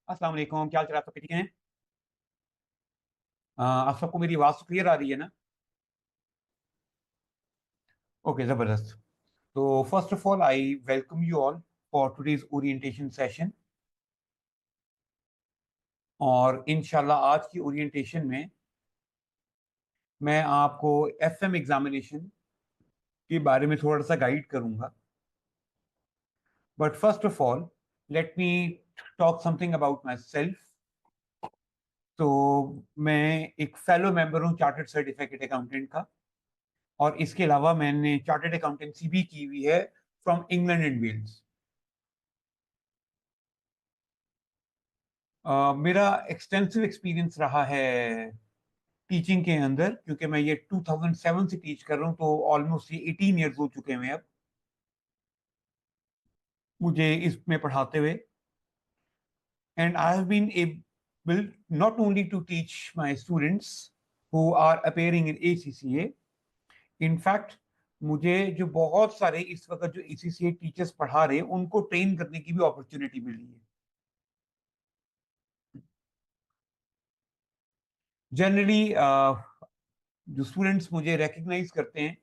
अस्सलाम वालेकुम, क्या हाल चाल, आप सब ठीक हैं? आप सबको मेरी आवाज़ तो क्लियर आ रही है ना? ओके, ज़बरदस्त। तो first of all I welcome you all for today's orientation session. और इंशाल्लाह आज की ओरिएंटेशन में मैं आपको एफएम एग्जामिनेशन के बारे में थोड़ा-सा गाइड करूँगा। But first of all let me talk something about my self. तो मैं एक फेलो मेंबर हूँ चार्टर्ड सर्टिफिकेट अकाउंटेंट का, और इसके अलावा मैंने चार्टर्ड अकाउंटेंसी भी की हुई है फ्रॉम इंग्लैंड एंड वेल्स। मेरा एक्सटेंसिव एक्सपीरियंस रहा है टीचिंग के अंदर, क्योंकि मैं ये 2007 से टीच कर रहा हूँ, तो ऑलमोस्ट ये 18 इयर्स हो चुके हैं अब मुझे इसमें पढ़ाते हुए। And I have been able not only to teach my students who are appearing in ACCA. In fact मुझे जो बहुत सारे इस वक्त जो एसीसीए टीचर्स पढ़ा रहे हैं उनको ट्रेन करने की भी अपॉर्चुनिटी मिली है। जनरली जो स्टूडेंट्स मुझे रिकग्नाइज करते हैं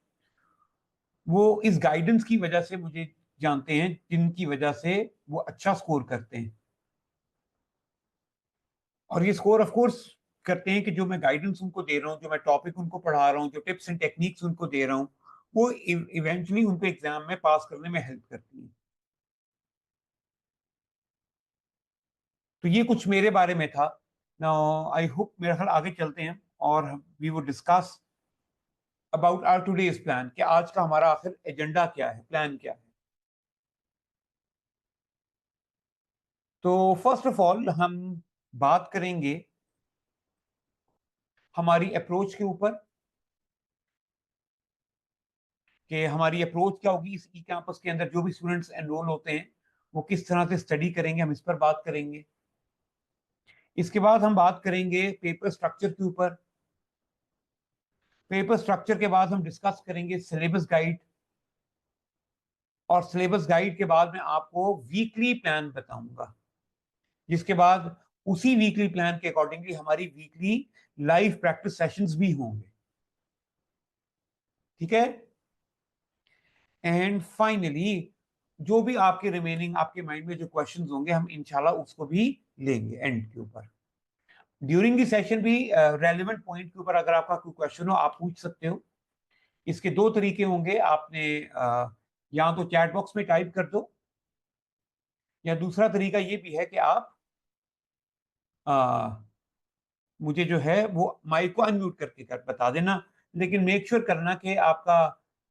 वो इस गाइडेंस की वजह से मुझे जानते हैं, जिनकी वजह से वो अच्छा स्कोर करते हैं। और ये स्कोर ऑफ कोर्स करते हैं कि जो मैं गाइडेंस उनको दे रहा हूँ, जो मैं टॉपिक उनको पढ़ा रहा हूँ, जो टिप्स एंड टेक्निक्स उनको दे रहा हूँ, वो इवेंचुअली उनको एग्जाम में पास करने में हेल्प करती है। तो ये कुछ मेरे बारे में था। नाउ आई होप मेरे ख्याल आगे चलते हैं और वी वो discuss about our today's plan, कि आज का हमारा आखिर एजेंडा क्या है, प्लान क्या है। तो फर्स्ट ऑफ ऑल हम बात करेंगे हमारी अप्रोच के ऊपर, कि हमारी अप्रोच क्या होगी इस ई कैंपस के अंदर। जो भी स्टूडेंट्स एनरोल होते हैं वो किस तरह से स्टडी करेंगे, हम इस पर बात करेंगे। इसके बाद हम बात करेंगे पेपर स्ट्रक्चर के ऊपर। पेपर स्ट्रक्चर के बाद हम डिस्कस करेंगे सिलेबस गाइड, और सिलेबस गाइड के बाद मैं आपको वीकली प्लान बताऊंगा, जिसके बाद उसी वीकली प्लान के अकॉर्डिंगली हमारी वीकली लाइव प्रैक्टिस सेशंस भी होंगे। ठीक है। एंड फाइनली जो भी आपके रिमेनिंग आपके माइंड में जो क्वेश्चंस होंगे हम इंशाल्लाह उसको भी लेंगे एंड के ऊपर। ड्यूरिंग दी सेशन भी रेलिवेंट पॉइंट के ऊपर अगर आपका कोई क्वेश्चन हो आप पूछ सकते हो। इसके दो तरीके होंगे, आपने या तो चैट बॉक्स में टाइप कर दो, या दूसरा तरीका ये भी है कि आप आ, मुझे जो है वो माइक को अनम्यूट करके कर बता देना। लेकिन मेक श्योर करना कि आपका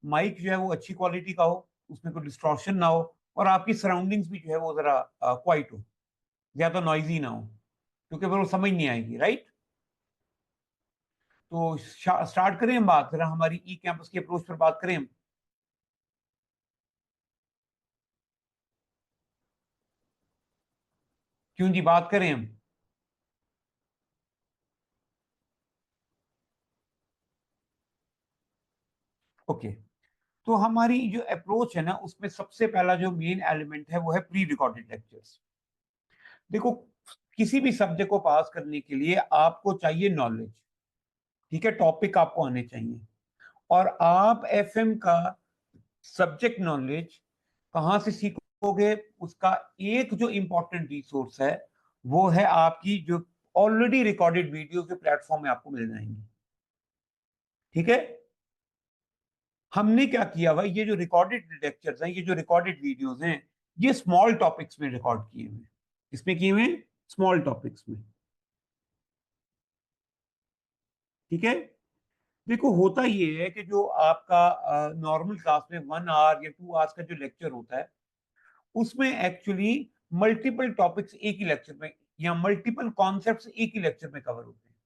माइक जो है वो अच्छी क्वालिटी का हो, उसमें कोई डिस्टॉर्शन ना हो, और आपकी सराउंडिंग्स भी जो है वो जरा क्वाइट हो, ज्यादा नॉइजी ना हो, क्योंकि फिर वो समझ नहीं आएगी, राइट। तो स्टार्ट करें हम बात, जरा हमारी ई कैंपस की अप्रोच पर बात करें हम। क्यों जी, बात करें हम। ओके। तो हमारी जो अप्रोच है ना उसमें सबसे पहला जो मेन एलिमेंट है वो है प्री रिकॉर्डेड लेक्चर्स। देखो, किसी भी सब्जेक्ट को पास करने के लिए आपको चाहिए नॉलेज। ठीक है, टॉपिक आपको आने चाहिए। और आप एफएम का सब्जेक्ट नॉलेज कहाँ से सीखोगे, उसका एक जो इंपॉर्टेंट रिसोर्स है वो है आपकी जो ऑलरेडी रिकॉर्डेड वीडियो के प्लेटफॉर्म में आपको मिल जाएंगी। ठीक है। हमने क्या किया हुआ, ये जो रिकॉर्डेड लेक्चर्स हैं, ये जो रिकॉर्डेड वीडियोस हैं, ये स्मॉल टॉपिक्स में रिकॉर्ड किए हुए हैं। इसमें किए हुए हैं स्मॉल टॉपिक्स में। ठीक है। देखो, होता ये है कि जो आपका नॉर्मल क्लास में 1 आवर या 2 आवर्स का जो लेक्चर होता है उसमें एक्चुअली मल्टीपल टॉपिक्स एक ही लेक्चर में, या मल्टीपल कॉन्सेप्ट्स एक ही लेक्चर में कवर होते हैं।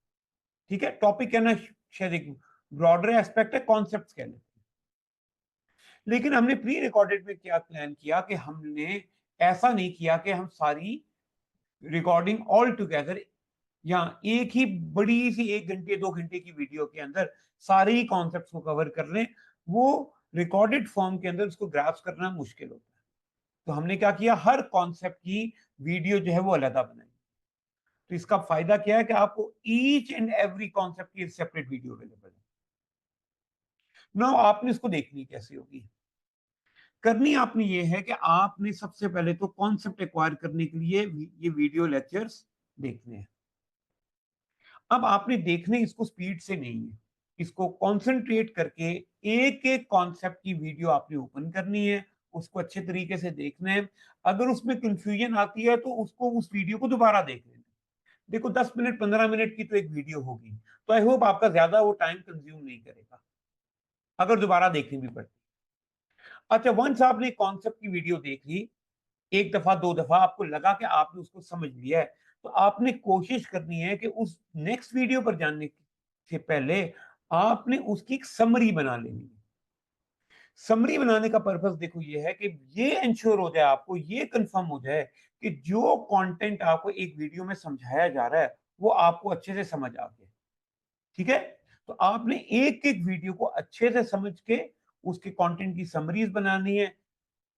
ठीक है, टॉपिक कहना शायद एक ब्रॉडर एस्पेक्ट है, कॉन्सेप्ट्स कहने। लेकिन हमने प्री रिकॉर्डेड में क्या प्लान किया कि हमने ऐसा नहीं किया कि हम सारी रिकॉर्डिंग ऑल टुगेदर या एक ही बड़ी सी 1 घंटे 2 घंटे की वीडियो के अंदर सारे ही कॉन्सेप्ट्स को कवर कर लें। वो रिकॉर्डेड फॉर्म के अंदर उसको ग्रास्प करना मुश्किल होता है। तो हमने क्या किया, हर कॉन्सेप्ट की वीडियो जो है वो अलग बनाई। तो इसका फायदा क्या है कि आपको ईच एंड एवरी कॉन्सेप्ट की सेपरेट वीडियो अवेलेबल है। नाउ आपने इसको देखनी कैसे होगी? करनी आपने ये है कि आपने सबसे पहले तो कॉन्सेप्ट एक्वायर करने के लिए ये वीडियो लेक्चर्स देखने हैं। अब आपने देखने इसको स्पीड से नहीं है, इसको कंसंट्रेट करके एक एक कॉन्सेप्ट की वीडियो आपने ओपन करनी है, उसको अच्छे तरीके से देखना है। अगर उसमें कंफ्यूजन आती है तो उसको उस वीडियो को दोबारा देख लेना। देखो 10 मिनट 15 मिनट की तो एक वीडियो होगी, तो आई होप आपका ज्यादा वो टाइम कंज्यूम नहीं करेगा अगर दोबारा देखनी भी पड़ती। अच्छा, वंस आपने कॉन्सेप्ट की वीडियो देख ली, एक दफा दो दफा आपको लगा कि आपने उसको समझ लिया है, तो आपने कोशिश करनी है कि उस नेक्स्ट वीडियो पर जाने से पहले आपने उसकी एक समरी बना लेनी है। समरी बनाने का पर्पस देखो ये है कि ये इंश्योर हो जाए, आपको ये कंफर्म हो जाए कि जो कंटेंट आपको एक वीडियो में समझाया जा रहा है वो आपको अच्छे से समझ आ गया। ठीक है? तो आपने एक एक वीडियो को अच्छे से समझ के उसके कंटेंट की समरीज बनानी है।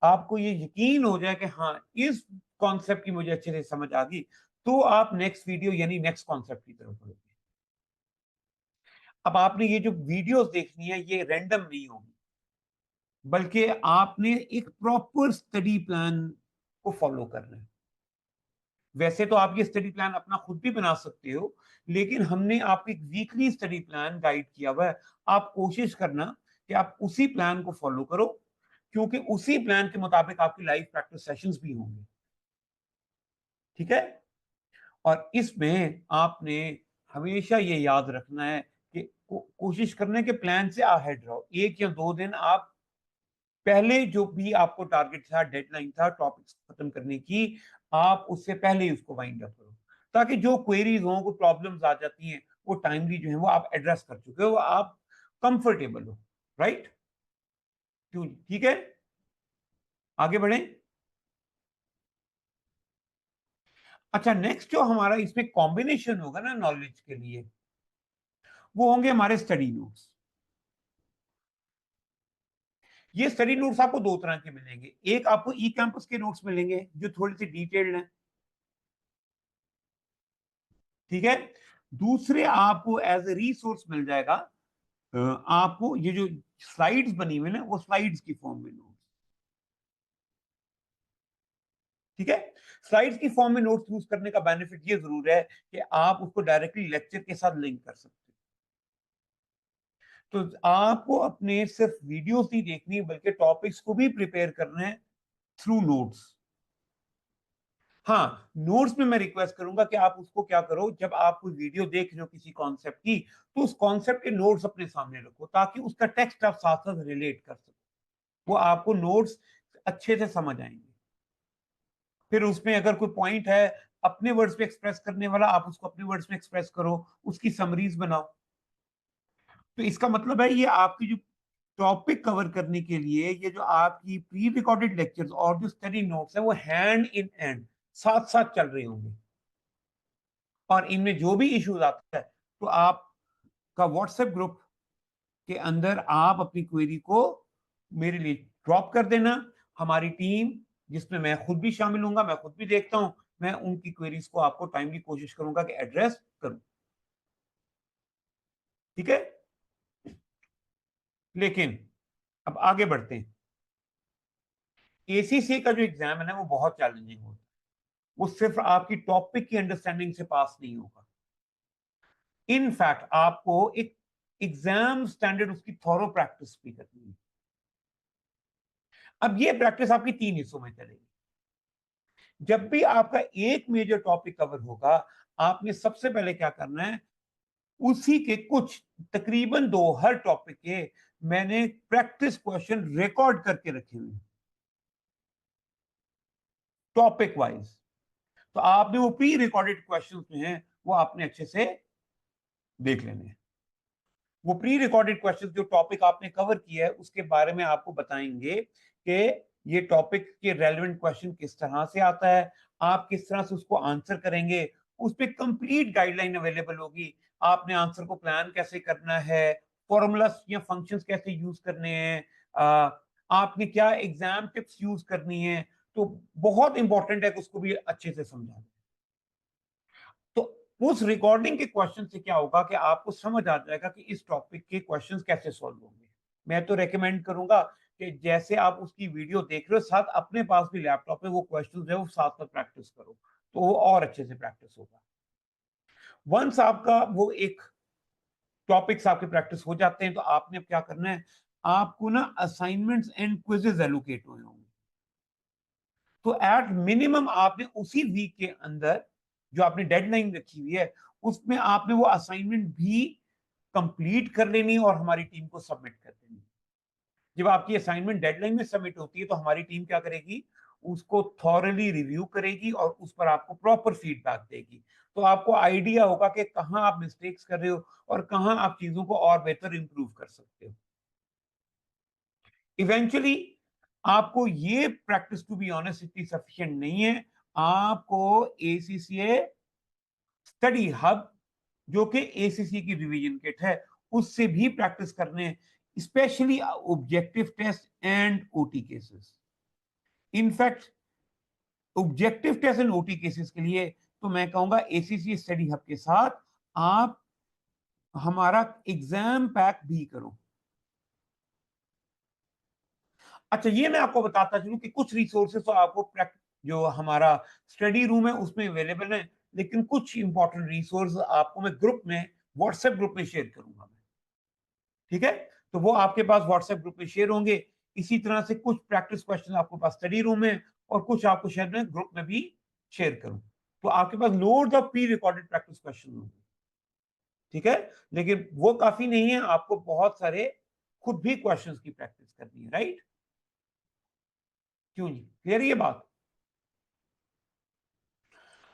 आपको ये यकीन हो जाए कि हाँ, इस कॉन्सेप्ट की मुझे अच्छे से समझ आ गई, तो आप नेक्स्ट वीडियो यानी नेक्स्ट कॉन्सेप्ट की तरफ बढ़ोगे। अब आपने ये जो वीडियोस देखनी है ये रैंडम नहीं होगी, बल्कि आपने एक प्रॉपर स्टडी प्लान को फॉलो करना है। वैसे तो आप ये स्टडी प्लान अपना खुद भी बना सकते हो, लेकिन हमने आपको एक वीकली स्टडी प्लान गाइड किया हुआ है। आप कोशिश करना कि आप उसी प्लान को फॉलो करो, क्योंकि उसी प्लान के मुताबिक आपकी लाइव प्रैक्टिस सेशंस भी होंगे। ठीक है? और इसमें आपने हमेशा ये याद रखना है कि कोशिश करने के प्लान से अहेड रहो। 1 या 2 दिन आप पहले जो भी आपको टारगेट था, डेडलाइन था टॉपिक्स खत्म करने की, आप उससे पहले ही उसको वाइंड अप करो। ताकि जो क्वेरीज हों, कोई प्रॉब्लम्स आ जाती हैं, वो टाइमली जो है वो आप एड्रेस कर चुके हो, आप कंफर्टेबल हो। राइट? क्यों? ठीक है? आगे बढ़ें। अच्छा, नेक्स्ट जो हमारा इसमें कॉम्बिनेशन होगा ना नॉलेज के लिए, वो होंगे हमारे स्टडी नोट्स। ये स्टडी नोट्स आपको दो तरह के मिलेंगे। एक आपको ई कैंपस के नोट्स मिलेंगे जो थोड़ी सी डिटेल्ड हैं। ठीक है? दूसरे आपको एज ए रिसोर्स मिल जाएगा, आपको ये जो स्लाइड्स बनी हुई ना, वो स्लाइड्स की फॉर्म में नोट्स। ठीक है? स्लाइड्स की फॉर्म में नोट्स यूज करने का बेनिफिट ये जरूर है कि आप उसको डायरेक्टली लेक्चर के साथ लिंक कर सकते हैं। तो आपको अपने सिर्फ वीडियोस नहीं देखनी बल्कि टॉपिक्स को भी प्रिपेयर करना है थ्रू नोट्स। हाँ, नोट्स में मैं रिक्वेस्ट करूंगा कि आप उसको क्या करो, जब आप कोई वीडियो देख रहे हो किसी कॉन्सेप्ट की, तो उस कॉन्सेप्ट के नोट्स अपने सामने रखो ताकि उसका टेक्स्ट आप साथ साथ रिलेट कर सको। वो आपको नोट्स अच्छे से समझ आएंगे। फिर उसमें अगर कोई पॉइंट है अपने वर्ड्स में एक्सप्रेस करने वाला, आप उसको अपने वर्ड्स में एक्सप्रेस करो, उसकी समरीज बनाओ। तो इसका मतलब है ये आपकी जो टॉपिक कवर करने के लिए ये जो आपकी प्री रिकॉर्डेड लेक्चर्स और जो स्टडी नोट्स है वो हैंड इन हैंड साथ साथ चल रहे होंगे। और इनमें जो भी इश्यूज आता है तो आपका व्हाट्सएप ग्रुप के अंदर आप अपनी क्वेरी को मेरे लिए ड्रॉप कर देना। हमारी टीम, जिसमें मैं खुद भी शामिल हूंगा, मैं खुद भी देखता हूं, मैं उनकी क्वेरीज को आपको टाइमली कोशिश करूंगा कि एड्रेस करूं। ठीक है? लेकिन अब आगे बढ़ते हैं। एसीसी का जो एग्जाम है ना वो बहुत चैलेंजिंग होता है। वो सिर्फ आपकी टॉपिक की अंडरस्टैंडिंग से पास नहीं होगा, इनफैक्ट आपको एक एग्जाम स्टैंडर्ड उसकी थॉरो प्रैक्टिस भी करनी है। अब ये प्रैक्टिस आपकी 3 हिस्सों में चलेगी। जब भी आपका एक मेजर टॉपिक कवर होगा, आपने सबसे पहले क्या करना है, उसी के कुछ तकरीबन 2 हर टॉपिक के मैंने प्रैक्टिस क्वेश्चन रिकॉर्ड करके रखे हुए टॉपिक वाइज। तो आपने वो प्री रिकॉर्डेड क्वेश्चंस जो हैं वो आपने अच्छे से देख लेने हैं। वो प्री रिकॉर्डेड क्वेश्चंस जो टॉपिक आपने कवर किया है उसके बारे में आपको बताएंगे कि ये टॉपिक के रेलेवेंट क्वेश्चन किस तरह से आता है, आप किस तरह से उसको आंसर करेंगे। उस पर कंप्लीट गाइडलाइन अवेलेबल होगी। आपने आंसर को प्लान कैसे करना है, फॉर्मूलास या फंक्शंस कैसे यूज करने हैं, आपने क्या एग्जाम टिप्स यूज करनी है। तो बहुत इंपॉर्टेंट है कि उसको भी अच्छे से समझा दें। तो उस रिकॉर्डिंग के क्वेश्चन से क्या होगा कि आपको समझ आ जाएगा कि इस टॉपिक के क्वेश्चंस कैसे सॉल्व होंगे। मैं तो रेकमेंड करूंगा कि जैसे आप उसकी वीडियो देख रहे हो, साथ अपने पास भी लैपटॉप में वो क्वेश्चंस है वो साथ में प्रैक्टिस करो, तो वो और अच्छे से प्रैक्टिस होगा। वंस आपका वो एक टॉपिक्स आपके प्रैक्टिस हो जाते हैं, तो आपने अब क्या करना है, आपको ना असाइनमेंट्स एंड क्विजेज एलोकेट हुए होंगे। तो एट मिनिमम आपने उसी वीक के अंदर जो आपने डेडलाइन रखी हुई है, उसमें आपने वो असाइनमेंट भी कंप्लीट कर लेनी है और हमारी टीम को सबमिट कर देनी है। जब आपकी असाइनमेंट डेडलाइन में सबमिट होती है, तो हमारी टीम क्या करेगी, उसको थॉरली रिव्यू करेगी और उस पर आपको प्रॉपर फीडबैक देगी। तो आपको आइडिया होगा कि कहाँ आप मिस्टेक्स कर रहे हो और कहाँ आप चीजों को और बेहतर इंप्रूव कर सकते हो। इवेंचुअली आपको ये प्रैक्टिस टू बी ऑनेस्ट इतनी सफिशिएंट नहीं है। आपको एसीसीए स्टडी हब, जो कि एसीसी की रिवीजन किट है, उससे भी प्रैक्टिस करने, specially objective test and OT cases. In fact objective test and OT cases के लिए तो मैं कहूंगा एसीसी स्टडी हब के साथ आप हमारा एग्जाम पैक भी करो। अच्छा, ये मैं आपको बताता चलूं कि कुछ रिसोर्सेज तो आपको जो हमारा स्टडी रूम है उसमें अवेलेबल है, लेकिन कुछ इंपॉर्टेंट रिसोर्स आपको मैं ग्रुप में, व्हाट्सएप ग्रुप में शेयर करूंगा मैं। ठीक है, तो वो आपके पास व्हाट्सएप ग्रुप में शेयर होंगे। इसी तरह से कुछ प्रैक्टिस क्वेश्चन आपके पास स्टडी रूम में, और कुछ आपको शायद मैं ग्रुप में भी शेयर करूं। तो आपके पास load of pre recorded practice question होंगे। ठीक है, लेकिन वो काफी नहीं है, आपको बहुत सारे खुद भी क्वेश्चंस की प्रैक्टिस करनी है। राइट, क्यों जी, क्लियर ये बात?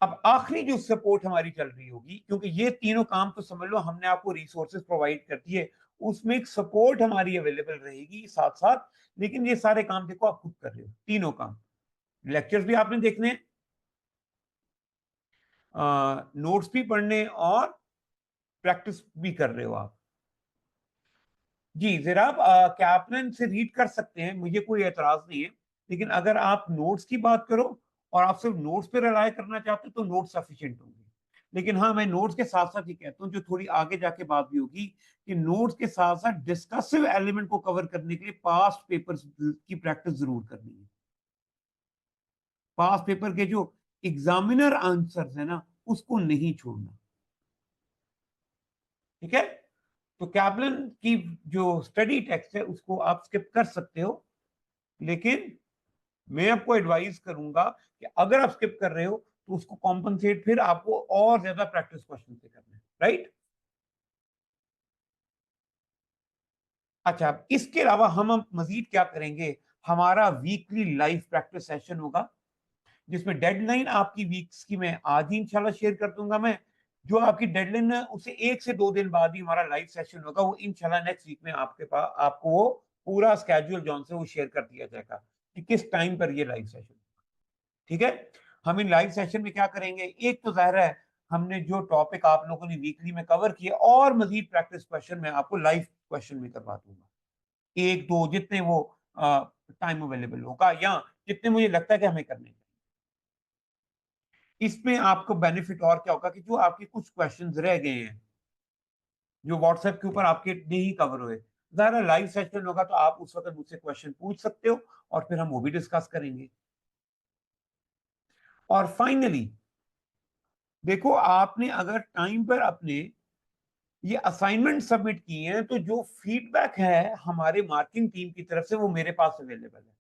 अब आखिरी जो सपोर्ट हमारी चल रही होगी, क्योंकि ये तीनों काम तो समझ लो हमने आपको रिसोर्सेज प्रोवाइड कर दिए, उसमें एक सपोर्ट हमारी अवेलेबल रहेगी साथ साथ। लेकिन ये सारे काम देखो आप खुद कर रहे हो, तीनों काम। लेक्चर्स भी आपने देखने, नोट्स भी पढ़ने, और प्रैक्टिस भी कर रहे हो आप। जी, जरा आप कैप्लन से रीड कर सकते हैं, मुझे कोई एतराज नहीं है। लेकिन अगर आप नोट्स की बात करो और आप सिर्फ नोट्स पे रिलाय करना चाहते हो, तो नोट्स सफिशिएंट होंगे। लेकिन हाँ, मैं नोट्स के साथ साथ ये कहता हूँ, जो थोड़ी आगे जाके बात भी होगी, कि नोट्स के साथ साथ डिस्कसिव एलिमेंट को कवर करने के लिए पास्ट पेपर्स की प्रैक्टिस जरूर करनी है। पास्ट पेपर के जो एग्जामिनर आंसर्स है ना, उसको नहीं छोड़ना। ठीक है, तो कैप्लन की जो स्टडी टेक्स्ट है उसको आप स्किप कर सकते हो, लेकिन मैं आपको एडवाइस करूंगा कि अगर आप स्किप कर रहे हो, तो उसको कॉम्पनसेट फिर आपको और ज्यादा प्रैक्टिस क्वेश्चन से करना है। राइट, अच्छा, अब इसके अलावा हम मजीद क्या करेंगे, हमारा वीकली लाइव प्रैक्टिस सेशन होगा, जिसमें डेडलाइन आपकी वीक्स की मैं आज ही इंशाल्लाह शेयर कर दूंगा। मैं जो आपकी डेडलाइन है उससे 1 से 2 दिन बाद ही हमारा लाइव सेशन होगा, वो इंशाल्लाह नेक्स्ट वीक में आपके पास आपको वो पूरा स्केड्यूल जॉन से वो शेयर कर दिया जाएगा कि किस टाइम पर ये लाइव सेशन। ठीक है, हम इन लाइव सेशन में क्या करेंगे, एक तो जाहिर है हमने जो टॉपिक आप लोगों ने वीकली में कवर किया, और मजीद प्रैक्टिस क्वेश्चन में आपको लाइव क्वेश्चन में करवा दूंगा, एक दो जितने वो टाइम अवेलेबल होगा, या जितने मुझे लगता है कि हमें करने। इसमें आपको बेनिफिट और क्या होगा कि जो आपके कुछ क्वेश्चंस रह गए हैं, जो व्हाट्सएप के ऊपर आपके नहीं कवर हुए, ज़ाहिर है लाइव सेशन होगा तो आप उस वक्त मुझसे क्वेश्चन पूछ सकते हो, और फिर हम वो भी डिस्कस करेंगे। और फाइनली देखो, आपने अगर टाइम पर अपने ये असाइनमेंट सबमिट किए हैं, तो जो फीडबैक है हमारे मार्किंग टीम की तरफ से वो मेरे पास अवेलेबल है,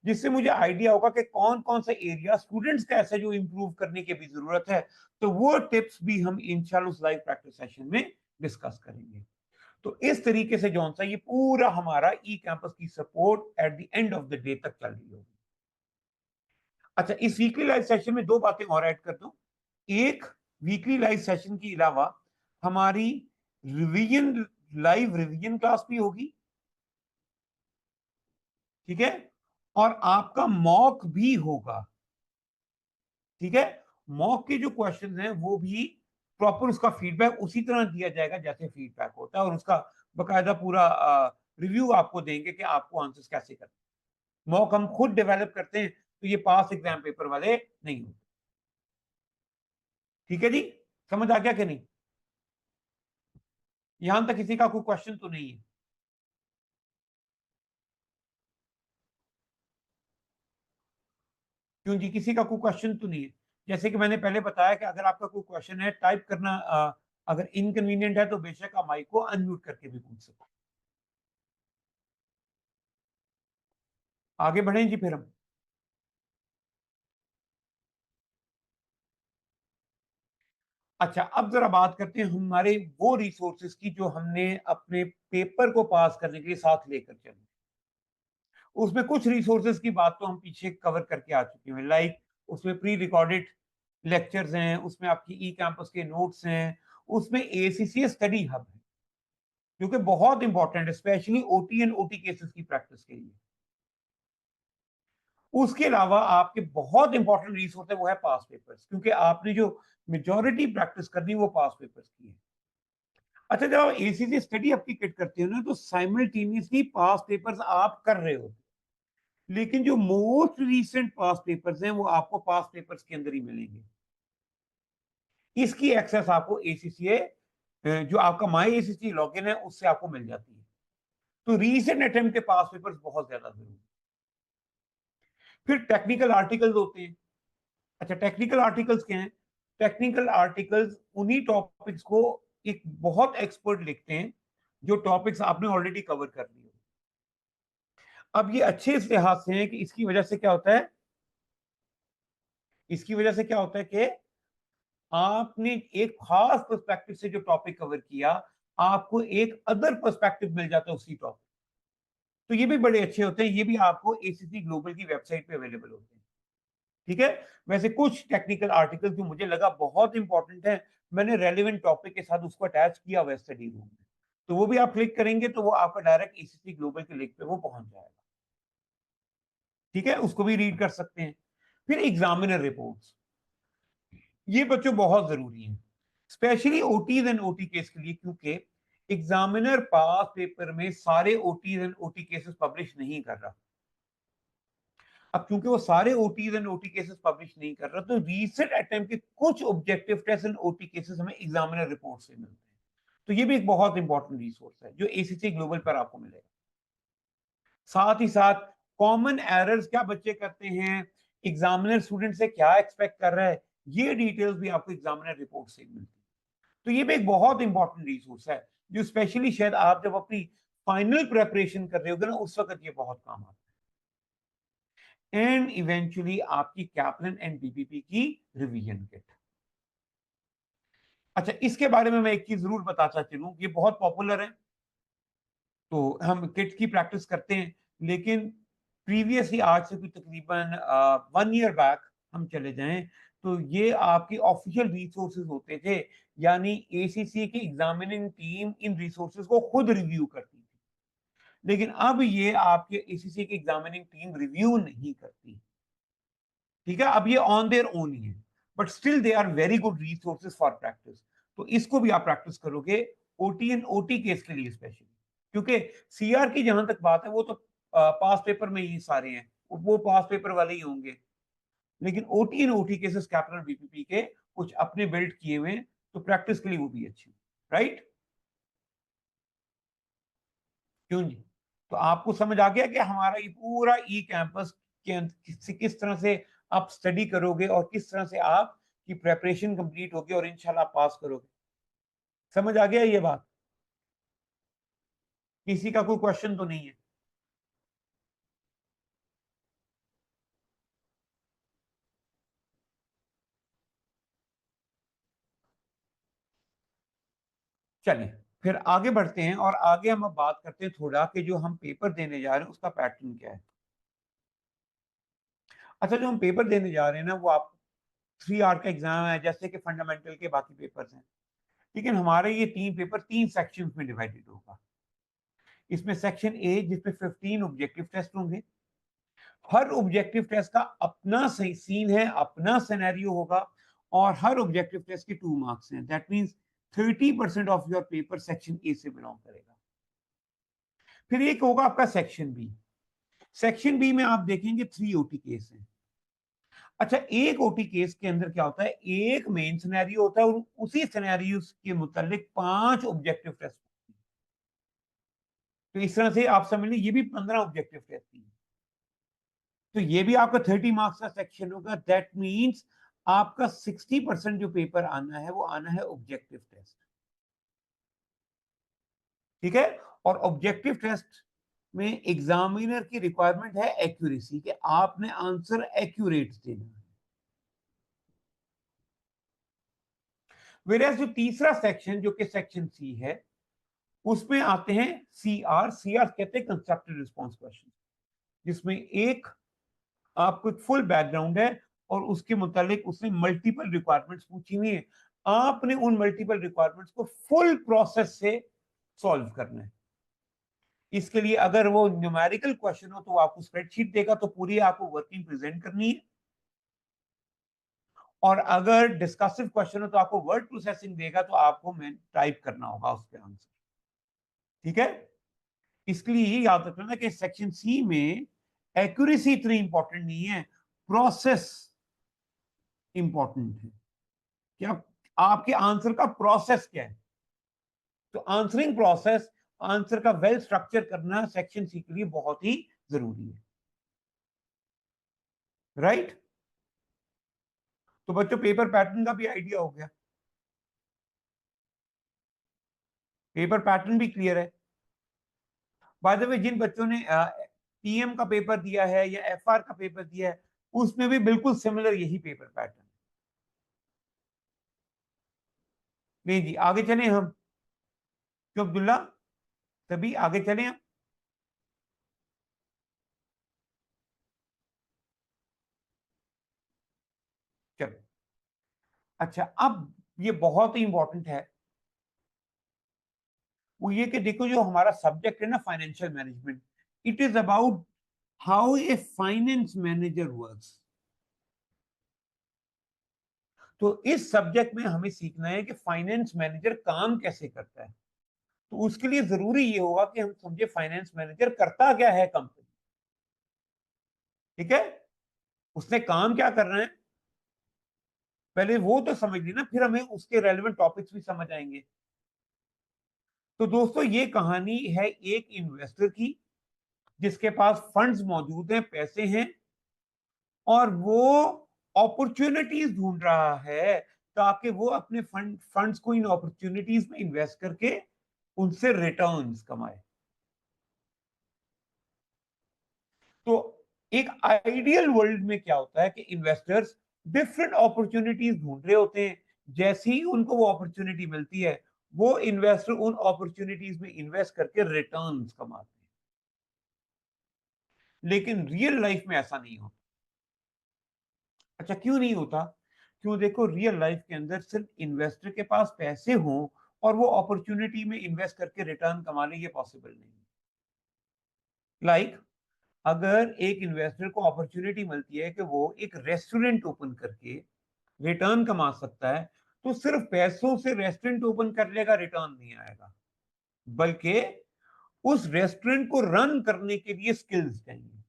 जिससे मुझे आइडिया होगा कि कौन कौन सा एरिया स्टूडेंट्स का ऐसा जो इंप्रूव करने की भी जरूरत है। तो वो टिप्स भी हम इंशाल्लाह उस लाइव प्रैक्टिस सेशन में डिस्कस करेंगे। तो इस तरीके से जौन सा ये पूरा हमारा ई कैंपस की support at the end of the day तक चल रही होगी। अच्छा, इस वीकली लाइव सेशन में दो बातें और ऐड कर दूं। एक, वीकली लाइव सेशन के अलावा हमारी रिवीजन, लाइव रिवीजन क्लास भी होगी। ठीक है, और आपका मॉक भी होगा। ठीक है, मॉक के जो क्वेश्चंस हैं वो भी प्रॉपर उसका फीडबैक उसी तरह दिया जाएगा जैसे फीडबैक होता है, और उसका बकायदा पूरा रिव्यू आपको देंगे कि आपको आंसर्स कैसे करते हैं। मॉक हम खुद डेवलप करते हैं, तो ये पास एग्जाम पेपर वाले नहीं होते। ठीक है जी, समझ आ गया कि नहीं? यहां तक किसी का कोई क्वेश्चन तो नहीं है? क्यों जी, किसी का कोई क्वेश्चन तो नहीं है? जैसे कि मैंने पहले बताया कि अगर आपका कोई क्वेश्चन है टाइप करना, अगर इनकन्वीनियंट है तो बेशक आप माइक को अनम्यूट करके भी पूछ सकते हैं। आगे बढ़ें जी फिर हम। अच्छा, अब जरा बात करते हैं हमारे वो रिसोर्सेज की जो हमने अपने पेपर को पास करने के लिए साथ लेकर चले। उसमें कुछ रिसोर्सेज की बात तो हम पीछे कवर करके आ चुके हैं, लाइक उसमें प्री रिकॉर्डेड लेक्चर्स हैं, उसमें आपकी ई कैंपस के नोट्स हैं, उसमें एसीसी स्टडी हब है जो कि बहुत इंपॉर्टेंट है, specially OT and OT cases की प्रैक्टिस के लिए। उसके अलावा आपके बहुत इंपॉर्टेंट रिसोर्स है वो है पास पेपर्स, क्योंकि आपने जो मेजॉरिटी प्रैक्टिस करनी है वो पास पेपर्स की है। अच्छा, जब आप एसीसी स्टडी आपकी किट करते हो ना तो साइमल्टेनियसली पास पेपर्स आप कर रहे हो, लेकिन जो मोस्ट रीसेंट पास पेपर्स हैं वो आपको पास पेपर्स के अंदर ही मिलेंगे। इसकी एक्सेस आपको एसीसीए, जो आपका माई एसीसी लॉगिन है उससे आपको मिल जाती है। तो रीसेंट अटेम्प्ट के पास पेपर्स बहुत ज्यादा जरूरी है। फिर टेक्निकल आर्टिकल्स होते हैं। अच्छा, टेक्निकल आर्टिकल्स क्या हैं? टेक्निकल आर्टिकल्स उन्हीं टॉपिक्स को एक बहुत एक्सपर्ट लिखते हैं जो टॉपिक्स आपने ऑलरेडी कवर कर लिए। अब ये अच्छे इस लिहाज से हैं कि इसकी वजह से क्या होता है, इसकी वजह से क्या होता है कि आपने एक खास पर्सपेक्टिव से जो टॉपिक कवर किया, आपको एक अदर पर्सपेक्टिव मिल जाता है उसी टॉपिक। तो ये भी बड़े अच्छे होते हैं, ये भी आपको एसीसी ग्लोबल की वेबसाइट पे अवेलेबल होते हैं। ठीक है। वैसे कुछ टेक्निकल आर्टिकल जो मुझे लगा बहुत इंपॉर्टेंट है, मैंने रेलिवेंट टॉपिक के साथ उसको अटैच किया हुआ स्टडी रूम में, तो वो भी आप क्लिक करेंगे तो वो आपका डायरेक्ट एसीसी ग्लोबल के लिंक पे वो पहुंच जाएगा। ठीक है, उसको भी रीड कर सकते हैं। फिर एग्जामिनर रिपोर्ट्स, ये बच्चों बहुत जरूरी है, specially OTs and OT case के लिए, क्योंकि एग्जामिनर पास पेपर में सारे OTs and OT cases publish नहीं कर रहा। अब क्योंकि वो सारे OTs and OT cases publish नहीं कर रहा, तो रीसेंट अटेम्प्ट के कुछ objective test and OT cases हमें एग्जामिनर रिपोर्ट से मिलते हैं। तो ये भी एक बहुत इंपॉर्टेंट रिसोर्स है जो एसीसी ग्लोबल पर आपको मिलेगा। साथ ही साथ कॉमन एरर्स क्या बच्चे करते हैं, एग्जामिनर स्टूडेंट से क्या एक्सपेक्ट कर रहा है, ये डिटेल्स भी आपको एग्जामिनर रिपोर्ट से मिलती है। तो ये भी एक बहुत इंपॉर्टेंट रिसोर्स है जो स्पेशली शायद आप जब अपनी फाइनल प्रेपरेशन कर रहे होगे ना उस वक्त ये बहुत काम आता है। एंड इवेंचुअली आपकी कैपलन एंड बीपीपी की रिवीजन किट। अच्छा, इसके बारे में मैं एक चीज जरूर बताता चलूं, ये बहुत पॉपुलर है, तो हम किट की प्रैक्टिस करते हैं, लेकिन प्रीवियसली आज से कोई तकरीबन 1 ईयर बैक हम चले जाएं तो ये आपकी ऑफिशियल रिसोर्सेज होते थे, यानी एसीसी की एग्जामिनिंग टीम इन रिसोर्सेज को खुद रिव्यू करती थी। लेकिन अब ये आपके एसीसी की एग्जामिनिंग टीम रिव्यू नहीं करती। ठीक है, अब ये ऑन देयर ओन ही है, but still they are very good resources for practice. तो इसको भी आप प्रैक्टिस करोगे ओटी एंड ओटी केस के लिए स्पेशली, क्योंकि सीआर की जहां तक बात है वो तो पास पेपर में ही सारे हैं, वो पास पेपर वाले ही होंगे। लेकिन OT and OT cases capital BPP के कुछ अपने बिल्ड किए हुए हैं, तो प्रैक्टिस के लिए वो भी अच्छी, राइट? क्यों जी? तो आपको समझ आ गया कि हमारा ये पूरा ई कैंपस किस तरह से आप स्टडी करोगे और किस तरह से आपकी प्रेपरेशन कंप्लीट होगी और इंशाल्लाह पास करोगे। समझ आ गया ये बात? किसी का कोई क्वेश्चन तो नहीं है? चलिए फिर आगे बढ़ते हैं और आगे हम अब बात करते हैं थोड़ा कि जो हम पेपर देने जा रहे हैं उसका पैटर्न क्या है। अच्छा, जो हम पेपर देने जा रहे हैं ना वो आप 3 आवर का एग्जाम है, जैसे कि फंडामेंटल के बाकी पेपर्स हैं, लेकिन हमारे ये 3 पेपर 3 सेक्शंस में डिवाइडेड होगा। इसमें सेक्शन ए जिसमें 15 ऑब्जेक्टिव टेस्ट होंगे। हर ऑब्जेक्टिव टेस्ट का अपना सही सीन है, अपना सिनेरियो होगा, और हर ऑब्जेक्टिव टेस्ट के 2 मार्क्स हैं। That means 30% of your paper section A से बिलोंग करेगा। फिर एक होगा आपका सेक्शन बी। सेक्शन बी में आप देखेंगे 3 ओटी केस हैं। अच्छा, एक ओटी केस के अंदर क्या होता है, एक मेन सिनेरियो होता है और उसी सिनेरियो के मुतालिक 5 ऑब्जेक्टिव टेस्ट। तो इस तरह से आप समझ लीजिए ये भी 15 ऑब्जेक्टिव टेस्ट ही है। तो ये भी आपका 30 मार्क्स का सेक्शन होगा। दैट मींस आपका 60% जो पेपर आना है वो आना है ऑब्जेक्टिव टेस्ट। ठीक है। और ऑब्जेक्टिव टेस्ट में एग्जामिनर की रिक्वायरमेंट है एक्यूरेसी, कि आपने आंसर एक्यूरेट देना है। वेयर जो तीसरा सेक्शन जो कि सेक्शन सी है, उसमें आते हैं सीआर। सीआर कहते हैं कंस्ट्रक्टेड रिस्पॉन्स क्वेश्चन, जिसमें एक आपको एक फुल बैकग्राउंड है और उसके मुतालिक उसने मल्टीपल रिक्वायरमेंट्स पूछी हुई है। आपने उन मल्टीपल रिक्वायरमेंट्स को फुल प्रोसेस से सॉल्व करना है। इसके लिए अगर वो न्यूमेरिकल क्वेश्चन हो तो आपको स्प्रेडशीट देगा, तो पूरी आपको वर्किंग प्रेजेंट करनी है। और अगर डिस्कसिव क्वेश्चन हो तो आपको वर्ड प्रोसेसिंग देगा, तो आपको मैं टाइप करना होगा उसके आंसर। ठीक है। इसलिए ये याद रखना कि सेक्शन सी में एक्यूरेसी इतनी इंपॉर्टेंट नहीं है, प्रोसेस इंपॉर्टेंट है। क्या आपके आंसर का प्रोसेस क्या है। तो आंसरिंग प्रोसेस, आंसर का वेल स्ट्रक्चर करना सेक्शन सी के लिए बहुत ही जरूरी है। राइट। तो बच्चों पेपर पैटर्न का भी आइडिया हो गया, पेपर पैटर्न भी क्लियर है। बाय द वे, जिन बच्चों ने पीएम का पेपर दिया है या एफआर का पेपर दिया है, उसमें भी बिल्कुल सिमिलर यही पेपर पैटर्न। नहीं जी, आगे चलें हम। क्यों अब्दुल्ला, तभी आगे चलें हम। चलो। अच्छा, अब ये बहुत ही इंपॉर्टेंट है, वो ये कि देखो जो हमारा सब्जेक्ट है ना financial management, it is about how a finance manager works. तो इस सब्जेक्ट में हमें सीखना है कि फाइनेंस मैनेजर काम कैसे करता है। तो उसके लिए जरूरी ये होगा कि हम समझे फाइनेंस मैनेजर करता क्या है कंपनी। ठीक है। उसने काम क्या करना है, पहले वो तो समझ ली ना, फिर हमें उसके रेलेवेंट टॉपिक्स भी समझ आएंगे। तो दोस्तों ये कहानी है एक इन्वेस्टर की, जिसके पास फंड्स मौजूद हैं, पैसे हैं, और वो अपॉर्चुनिटीज ढूंढ रहा है ताकि वो अपने फंड्स को इन अपॉर्चुनिटीज में इन्वेस्ट करके उनसे रिटर्न्स कमाए। तो एक आइडियल वर्ल्ड में क्या होता है कि इन्वेस्टर्स डिफरेंट अपॉर्चुनिटीज ढूंढ रहे होते हैं। जैसे ही उनको वो अपॉर्चुनिटी मिलती है, वो इन्वेस्टर उन अपॉर्चुनिटीज में इन्वेस्ट करके रिटर्न्स कमाते हैं। लेकिन रियल लाइफ में ऐसा नहीं होता। अच्छा, क्यों नहीं होता? क्यों, देखो रियल लाइफ के अंदर सिर्फ इन्वेस्टर के पास पैसे हों और वो अपॉर्चुनिटी में इन्वेस्ट करके रिटर्न कमा ले, ये पॉसिबल नहीं। लाइक अगर एक इन्वेस्टर को अपॉर्चुनिटी मिलती है कि वो एक रेस्टोरेंट ओपन करके रिटर्न कमा सकता है, तो सिर्फ पैसों से रेस्टोरेंट ओपन कर लेगा रिटर्न नहीं आएगा, बल्कि उस रेस्टोरेंट को रन करने के लिए स्किल्स चाहिए।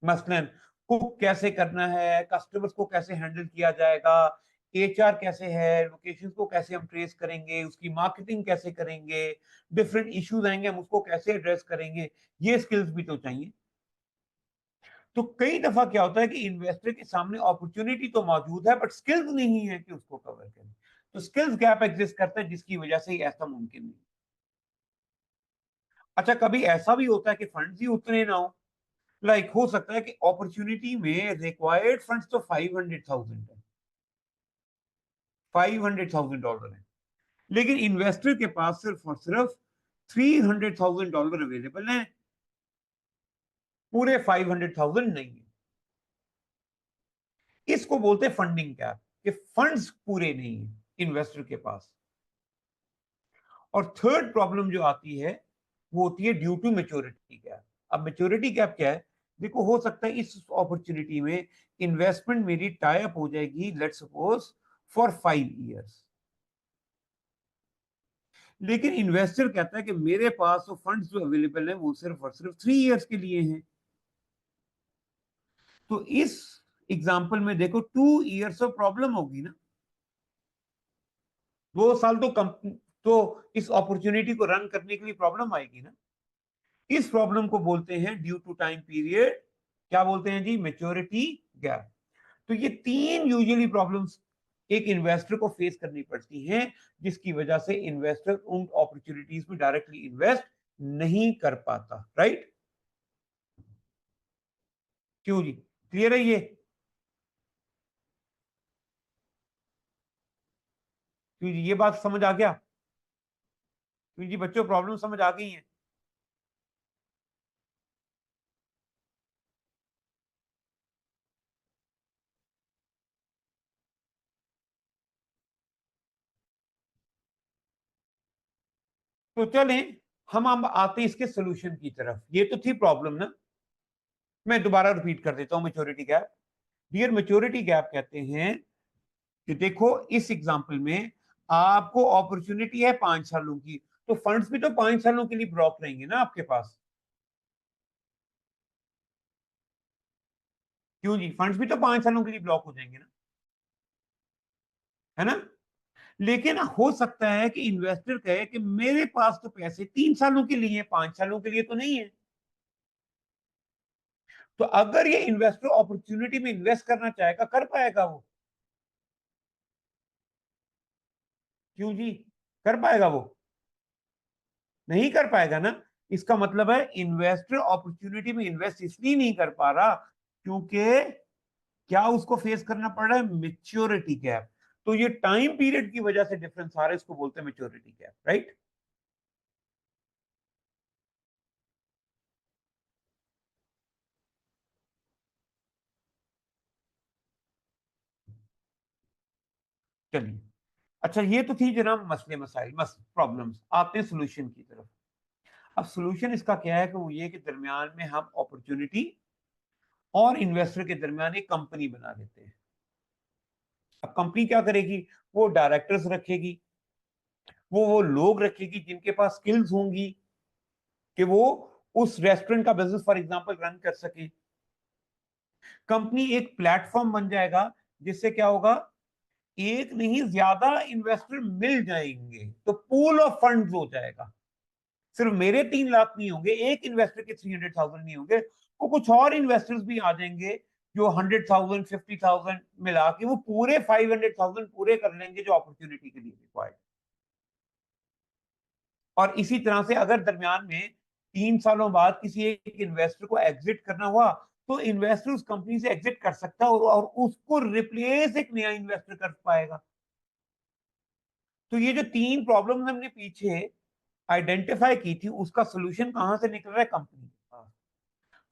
मसलन कुक कैसे करना है, कस्टमर्स को कैसे हैंडल किया जाएगा, एचआर कैसे है, लोकेशंस को कैसे हम ट्रेस करेंगे, उसकी मार्केटिंग कैसे करेंगे, डिफरेंट इश्यूज आएंगे हम उसको कैसे एड्रेस करेंगे, ये स्किल्स भी तो चाहिए। तो कई दफा क्या होता है कि इन्वेस्टर के सामने अपॉर्चुनिटी तो मौजूद है बट स्किल्स नहीं है कि उसको कवर करें। तो स्किल्स गैप एग्जिस्ट करता है, जिसकी वजह से ऐसा मुमकिन नहीं। अच्छा, कभी ऐसा भी होता है कि फंड्स ही उतने ना हो। हो सकता है कि अपॉर्चुनिटी में रिक्वायर्ड फंड्स तो 500,000 है, $500,000 है, लेकिन इन्वेस्टर के पास सिर्फ और सिर्फ $300,000 अवेलेबल है, पूरे 500,000 नहीं है। इसको बोलते हैं फंडिंग गैप, कि फंड्स पूरे नहीं है इन्वेस्टर के पास। और थर्ड प्रॉब्लम जो आती है वो होती है ड्यू टू मेच्योरिटी गैप। अब मेच्योरिटी गैप क्या है? देखो, हो सकता है इस अपॉर्चुनिटी में इन्वेस्टमेंट मेरी टाई अप हो जाएगी, लेट्स सपोज फॉर 5 इयर्स, लेकिन इन्वेस्टर कहता है कि मेरे पास तो फंड्स जो अवेलेबल है वो सिर्फ और सिर्फ 3 इयर्स के लिए हैं। तो इस एग्जाम्पल में देखो 2 years ऑफ प्रॉब्लम होगी ना, 2 साल तो तो इस अपॉर्चुनिटी को रन करने के लिए प्रॉब्लम आएगी ना। इस प्रॉब्लम को बोलते हैं ड्यू टू टाइम पीरियड, क्या बोलते हैं जी, मैच्योरिटी गैप। तो ये 3 यूजुअली प्रॉब्लम्स एक इन्वेस्टर को फेस करनी पड़ती हैं, जिसकी वजह से इन्वेस्टर उन अपॉर्चुनिटीज में डायरेक्टली इन्वेस्ट नहीं कर पाता, राइट। क्यों जी, क्लियर है ये? क्यों जी, ये बात समझ आ गया? क्यों जी बच्चों, प्रॉब्लम समझ आ गई है? तो चलें, हम आते हैं इसके सोल्यूशन की तरफ। ये तो थी प्रॉब्लम ना, मैं दोबारा रिपीट कर देता हूं। Maturity gap, dear maturity gap कहते हैं कि देखो इस एग्जांपल में आपको अपॉर्चुनिटी है 5 सालों की, तो फंड्स भी तो 5 सालों के लिए ब्लॉक रहेंगे ना आपके पास। क्यों जी, फंड्स भी तो 5 सालों के लिए ब्लॉक हो जाएंगे ना, है ना। लेकिन हो सकता है कि इन्वेस्टर कहे कि मेरे पास तो पैसे 3 सालों के लिए, 5 सालों के लिए तो नहीं है। तो अगर ये इन्वेस्टर अपॉर्चुनिटी में इन्वेस्ट करना चाहेगा, कर पाएगा वो? क्यों जी, कर पाएगा वो? नहीं कर पाएगा ना। इसका मतलब है इन्वेस्टर अपॉर्चुनिटी में इन्वेस्ट इसलिए नहीं कर पा रहा क्योंकि क्या उसको फेस करना पड़ रहा है, मेच्योरिटी गैप। तो ये टाइम पीरियड की वजह से डिफरेंस आ रहा है, इसको बोलते हैं मेच्योरिटी गैप, राइट। चलिए, अच्छा ये तो थी जनाब मसले मसाइल, प्रॉब्लम्स। आते हैं सोल्यूशन की तरफ। अब सोल्यूशन इसका क्या है कि वो ये कि दरमियान में हम अपॉर्चुनिटी और इन्वेस्टर के दरमियान एक कंपनी बना देते हैं। अब कंपनी क्या करेगी, वो डायरेक्टर्स रखेगी, वो लोग रखेगी जिनके पास स्किल्स होंगी कि वो उस रेस्टोरेंट का बिजनेस फॉर एग्जांपल रन कर सके। कंपनी एक प्लेटफॉर्म बन जाएगा, जिससे क्या होगा, एक नहीं ज्यादा इन्वेस्टर मिल जाएंगे, तो पूल ऑफ फंड्स हो जाएगा। सिर्फ मेरे 3 लाख नहीं होंगे, एक इन्वेस्टर के 300,000 नहीं होंगे, वो कुछ और इन्वेस्टर्स भी आ जाएंगे जो 100,000 50,000 मिला के वो पूरे 500,000 पूरे कर लेंगे जो अपॉर्चुनिटी के लिए रिक्वायर्ड। और इसी तरह से अगर दरमियान में 3 सालों बाद किसी एक इन्वेस्टर को एग्जिट करना हुआ, तो इन्वेस्टर उस कंपनी से एग्जिट कर सकता है और उसको रिप्लेस एक नया इन्वेस्टर कर पाएगा। तो ये जो 3 प्रॉब्लम्स हमने पीछे आइडेंटिफाई की थी, उसका सोल्यूशन कहां से निकल रहा है, कंपनी के पास।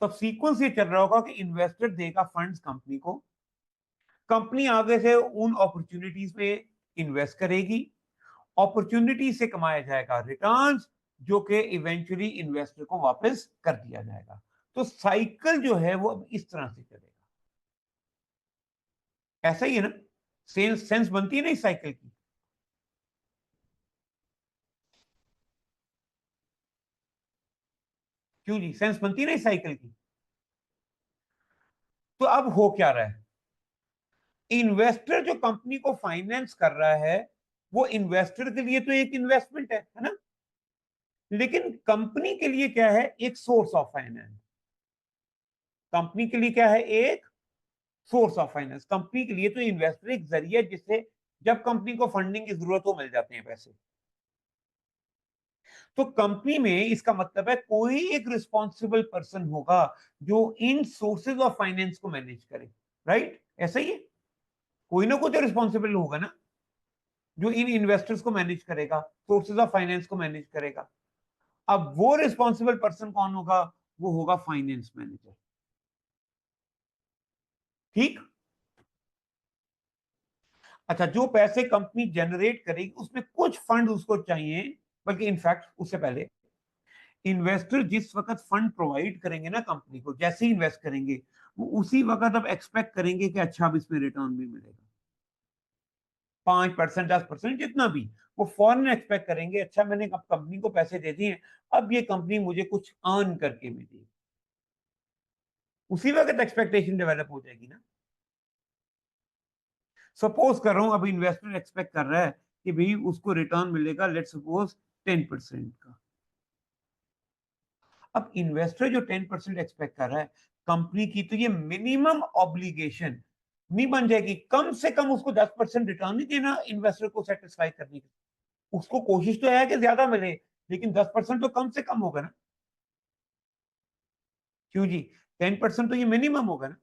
तो अब सीक्वेंस ये चल रहा होगा कि इन्वेस्टर देगा फंड्स कंपनी को, कंपनी आगे से उन अपॉर्चुनिटीज पे इन्वेस्ट करेगी, अपॉर्चुनिटी से कमाया जाएगा रिटर्न्स, जो कि इवेंचुअली इन्वेस्टर को वापस कर दिया जाएगा। तो साइकिल जो है वो अब इस तरह से चलेगा। ऐसा ही है ना, सेंस सेंस बनती है ना इस साइकिल की। क्यों जी, सेंस बनती है ना इस साइकिल की। तो अब हो क्या रहा है, इन्वेस्टर जो कंपनी को फाइनेंस कर रहा है, वो इन्वेस्टर के लिए तो एक इन्वेस्टमेंट है ना। लेकिन कंपनी के लिए क्या है, एक सोर्स ऑफ फाइनेंस। कंपनी के लिए क्या है, एक सोर्स ऑफ फाइनेंस। कंपनी के लिए तो इन्वेस्टर एक जरिया जिससे जब कंपनी को फंडिंग की जरूरत हो मिल जाते हैं पैसे। तो कंपनी में इसका मतलब है कोई एक रिस्पॉन्सिबल पर्सन होगा जो इन सोर्सेज ऑफ फाइनेंस को मैनेज करे, राइट। ऐसा ही है, कोई ना कोई तो रिस्पॉन्सिबल होगा ना, जो इन इन्वेस्टर्स को मैनेज करेगा, सोर्सेज ऑफ फाइनेंस को मैनेज करेगा। अब वो रिस्पॉन्सिबल पर्सन कौन होगा, वो होगा फाइनेंस मैनेजर, ठीक। अच्छा, जो पैसे कंपनी जनरेट करेगी उसमें कुछ फंड उसको चाहिए, बल्कि इनफैक्ट उससे पहले इन्वेस्टर जिस वक्त फंड प्रोवाइड करेंगे ना कंपनी को, जैसे ही इन्वेस्ट करेंगे, वो उसी वक्त अब एक्सपेक्ट करेंगे कि अच्छा अब इसमें रिटर्न भी मिलेगा, 5%, 10%, जितना भी। वो फौरन एक्सपेक्ट करेंगे, अच्छा मैंने अब कंपनी को पैसे दे दिए, अब ये कंपनी मुझे कुछ अर्न करके मिलेगी। उसी वक्त एक्सपेक्टेशन डेवलप हो जाएगी ना। सपोज कर रहा हूं, अब इन्वेस्टर एक्सपेक्ट कर रहा है कि भाई उसको रिटर्न मिलेगा, लेट्स सपोज 10% का। अब इन्वेस्टर जो 10% एक्सपेक्ट कर रहा है कंपनी की, तो ये मिनिमम ऑब्लिगेशन नहीं बन जाएगी? कम से कम उसको 10% रिटर्न नहीं देना इन्वेस्टर को सेटिस्फाई करने की। उसको कोशिश तो है कि ज्यादा मिले, लेकिन 10% तो कम से कम होगा ना। क्यों जी? 10% तो ये मिनिमम होगा ना।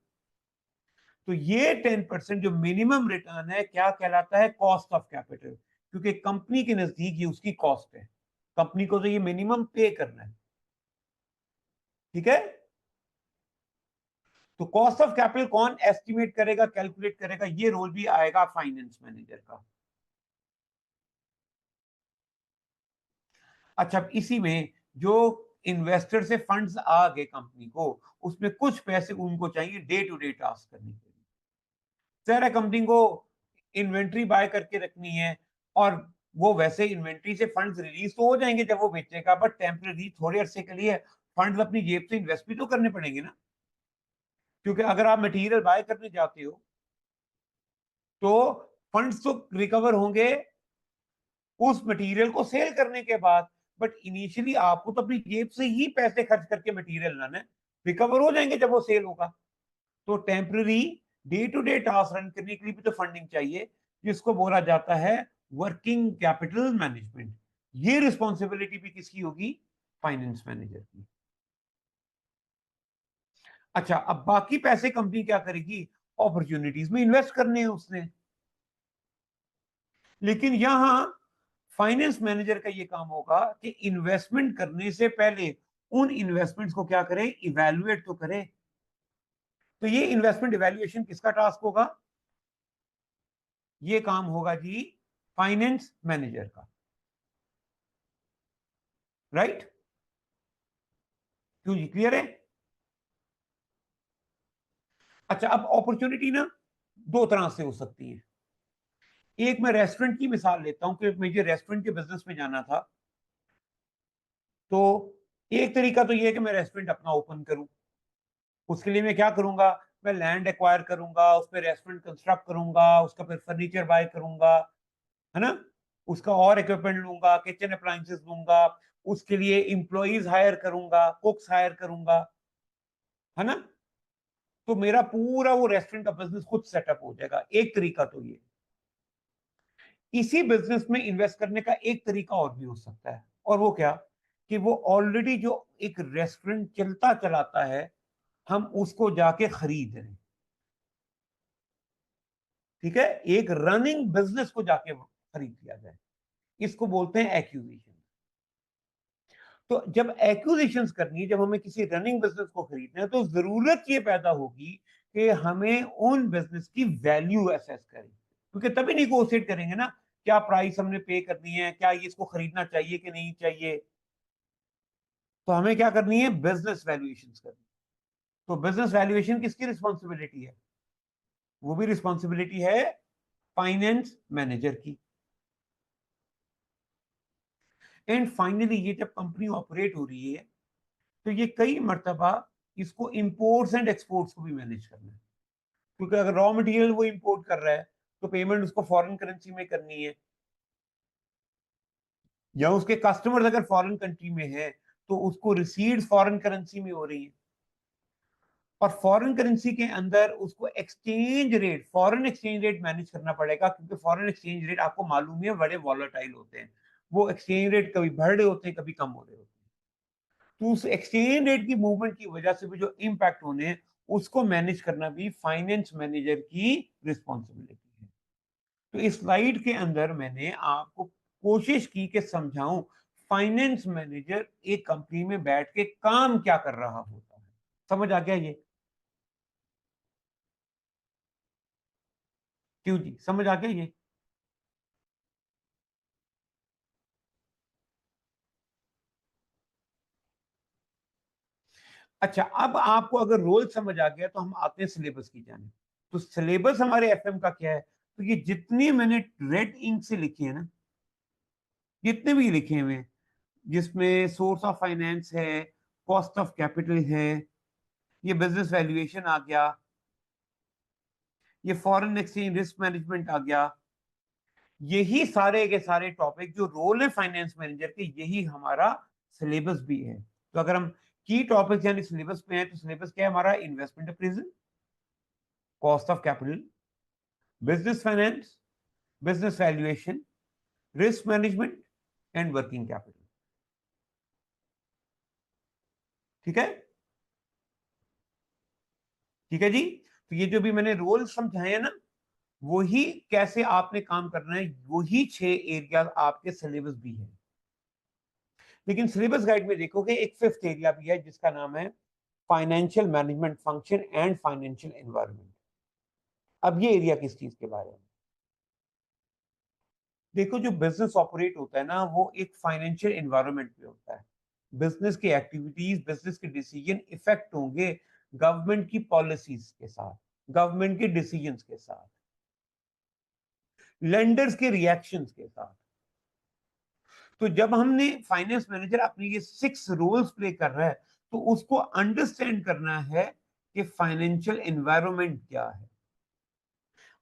तो ये 10% जो मिनिमम रिटर्न है, क्या कहलाता है? Cost of capital. क्योंकि कंपनी के नजदीक ये उसकी कॉस्ट है, कंपनी को तो ये मिनिमम पे करना है। ठीक है? तो कॉस्ट ऑफ कैपिटल कौन एस्टिमेट करेगा, कैलकुलेट करेगा? ये रोल भी आएगा फाइनेंस मैनेजर का। अच्छा, इसी में जो इन्वेस्टर से फंड्स आ गए कंपनी को, उसमें कुछ पैसे उनको चाहिए डे टू डे टास्क करने के लिए। जरा कंपनी को इन्वेंट्री बाय करके रखनी है, और वो वैसे इन्वेंट्री से फंड्स रिलीज तो हो जाएंगे जब वो बेचेगा, बट टेम्पररी थोड़े अरसे के लिए फंड्स अपनी जेब से इन्वेस्ट भी तो करने पड़ेंगे ना। क्योंकि अगर आप मटेरियल बाय करने जाते हो तो फंड्स तो रिकवर होंगे उस मटेरियल को सेल करने के बाद, बट इनिशियली आपको तो अपनी जेब से ही पैसे खर्च करके मटेरियल लाना है। रिकवर हो जाएंगे जब वो सेल होगा। तो temporary day to day task run करने के लिए भी तो फंडिंग चाहिए, जिसको बोला जाता है वर्किंग कैपिटल मैनेजमेंट। ये रिस्पॉन्सिबिलिटी भी किसकी होगी? फाइनेंस मैनेजर की। अच्छा, अब बाकी पैसे कंपनी क्या करेगी? अपॉर्चुनिटीज में इन्वेस्ट करने हैं उसने। लेकिन यहां फाइनेंस मैनेजर का ये काम होगा कि इन्वेस्टमेंट करने से पहले उन इन्वेस्टमेंट्स को क्या करे? इवैल्यूएट तो करे। तो ये इन्वेस्टमेंट इवैल्यूएशन किसका टास्क होगा? ये काम होगा जी फाइनेंस मैनेजर का। राइट? क्यों जी, क्लियर है? अच्छा, अब अपॉर्चुनिटी ना दो तरह से हो सकती है। एक, मैं रेस्टोरेंट की मिसाल लेता हूं कि मुझे रेस्टोरेंट के बिजनेस में जाना था। तो एक तरीका तो ये है कि मैं रेस्टोरेंट अपना ओपन करूं। उसके लिए मैं क्या करूंगा? मैं लैंड एक्वायर करूंगा, उस पर रेस्टोरेंट कंस्ट्रक्ट करूंगा, उसका फिर फर्नीचर बाय करूंगा, है ना? उसका और इक्विपमेंट लूंगा, किचन अप्लायंसेस लूंगा, उसके लिए इंप्लॉइज हायर करूंगा, कुक्स हायर करूंगा, है ना? तो मेरा पूरा वो रेस्टोरेंट का बिजनेस खुद सेटअप हो जाएगा। एक तरीका तो ये। इसी बिजनेस में इन्वेस्ट करने का एक तरीका और भी हो सकता है, और वो क्या? कि वो ऑलरेडी जो एक रेस्टोरेंट चलता चलाता है, हम उसको जाके खरीद रहे हैं। ठीक है? एक रनिंग बिजनेस को जाके खरीद लिया जाए, इसको बोलते हैं एक्विजिशन। तो जब एक्विजिशंस करनी है, जब हमें किसी रनिंग बिजनेस को खरीदना है, तो जरूरत ये पैदा होगी कि हमें उन बिजनेस की वैल्यू असेस करें। क्योंकि तभी निगोशिएट करेंगे ना, क्या प्राइस हमने पे करनी है, क्या ये इसको खरीदना चाहिए कि नहीं चाहिए। तो हमें क्या करनी है? बिजनेस वैल्यूएशन करनी। तो बिजनेस वैल्यूएशन किसकी रिस्पॉन्सिबिलिटी है? वो भी रिस्पॉन्सिबिलिटी है फाइनेंस मैनेजर की। एंड फाइनली, ये जब कंपनी ऑपरेट हो रही है, तो ये कई मर्तबा इसको इंपोर्ट्स एंड एक्सपोर्ट्स को भी मैनेज करना है। क्योंकि अगर रॉ मटेरियल वो इंपोर्ट कर रहा है, तो पेमेंट उसको फॉरेन करेंसी में करनी है, या उसके कस्टमर्स अगर फॉरेन कंट्री में है तो उसको रिसीव्ड फॉरेन करेंसी में हो रही है। और फॉरेन करेंसी के अंदर उसको exchange rate, foreign exchange rate manage करना पड़ेगा, क्योंकि फॉरेन एक्सचेंज रेट आपको मालूम है बड़े वॉलेटाइल होते हैं। वो एक्सचेंज रेट कभी बढ़ रहे होते हैं, कभी कम हो रहे होते हैं। तो उस एक्सचेंज रेट की मूवमेंट की वजह से भी जो इम्पैक्ट होने हैं, उसको मैनेज करना भी फाइनेंस मैनेजर की रिस्पॉन्सिबिलिटी है। तो इस स्लाइड के अंदर मैंने आपको कोशिश की कि समझाऊं फाइनेंस मैनेजर एक कंपनी में बैठ के काम क्या कर रहा होता है। समझ आ गया ये? क्यों जी, समझ आ गया ये? अच्छा, अब आपको अगर रोल समझ आ गया, तो हम आते हैं सिलेबस की जाने। तो सिलेबस हमारे एफएम का क्या है? तो ये जितनी मैंने रेड इंक से लिखी है ना, जितने भी लिखे हुए हैं, जिसमें सोर्स ऑफ फाइनेंस है, कॉस्ट ऑफ कैपिटल है, ये बिजनेस वैल्यूएशन आ गया, ये फॉरेन एक्सचेंज रिस्क मैनेजमेंट आ गया। यही सारे के सारे टॉपिक जो रोल है फाइनेंस मैनेजर के, यही हमारा सिलेबस भी है। तो अगर हम की टॉपिक यानी सिलेबस पे हैं, तो सिलेबस क्या है हमारा? Investment appraisal, cost of capital, business finance, business valuation, risk management and working capital. ठीक है, ठीक है जी। तो ये जो भी मैंने रोल समझाए हैं ना, वही कैसे आपने काम करना है, वही 6 एरिया आपके सिलेबस भी है। लेकिन सिलेबस गाइड में देखोगे एक 5th एरिया भी है जिसका नाम है financial management function and financial environment. अब ये एरिया किस चीज के बारे में? देखो, जो बिजनेस ऑपरेट होता है ना, वो एक फाइनेंशियल एनवायरनमेंट पे होता है। बिजनेस की एक्टिविटीज, बिजनेस के डिसीजन इफेक्ट होंगे गवर्नमेंट की पॉलिसीज के साथ, गवर्नमेंट के डिसीजंस के साथ, लेंडर्स के रिएक्शंस के साथ। तो जब हमने फाइनेंस मैनेजर अपनी ये 6 रोल्स प्ले कर रहा है, तो उसको अंडरस्टैंड करना है कि फाइनेंशियल एनवायरनमेंट क्या है।